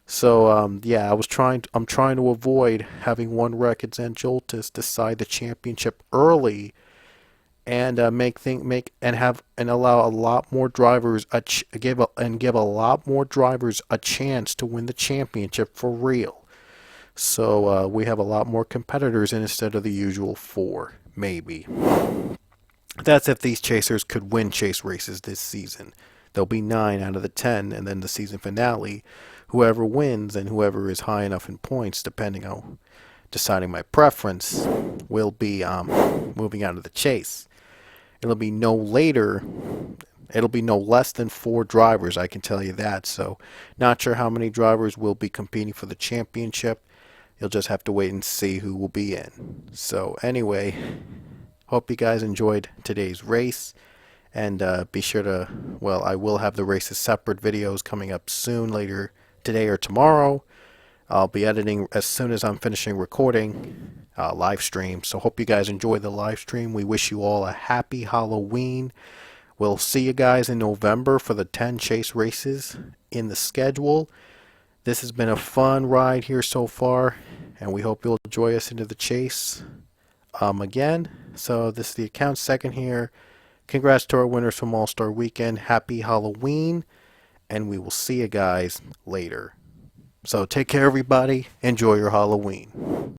So yeah, I'm trying to avoid having one wreck at Zandjoltis decide the championship early and allow a lot more drivers give a lot more drivers a chance to win the championship for real. So we have a lot more competitors instead of the usual 4, maybe. That's if these chasers could win chase races this season. There'll be 9 out of the 10, and then the season finale, whoever wins and whoever is high enough in points, depending on deciding my preference, will be moving out of the chase. It'll be no less than 4 drivers, I can tell you that. So, not sure how many drivers will be competing for the championship. You'll just have to wait and see who will be in. So, anyway, hope you guys enjoyed today's race. And be sure to, I will have the races separate videos coming up soon, later today or tomorrow. I'll be editing as soon as I'm finishing recording live stream. So hope you guys enjoy the live stream. We wish you all a happy Halloween. We'll see you guys in November for the 10 chase races in the schedule. This has been a fun ride here so far, and we hope you'll enjoy us into the chase again. So this is the account second here. Congrats to our winners from All-Star Weekend. Happy Halloween, and we will see you guys later. So take care, everybody. Enjoy your Halloween.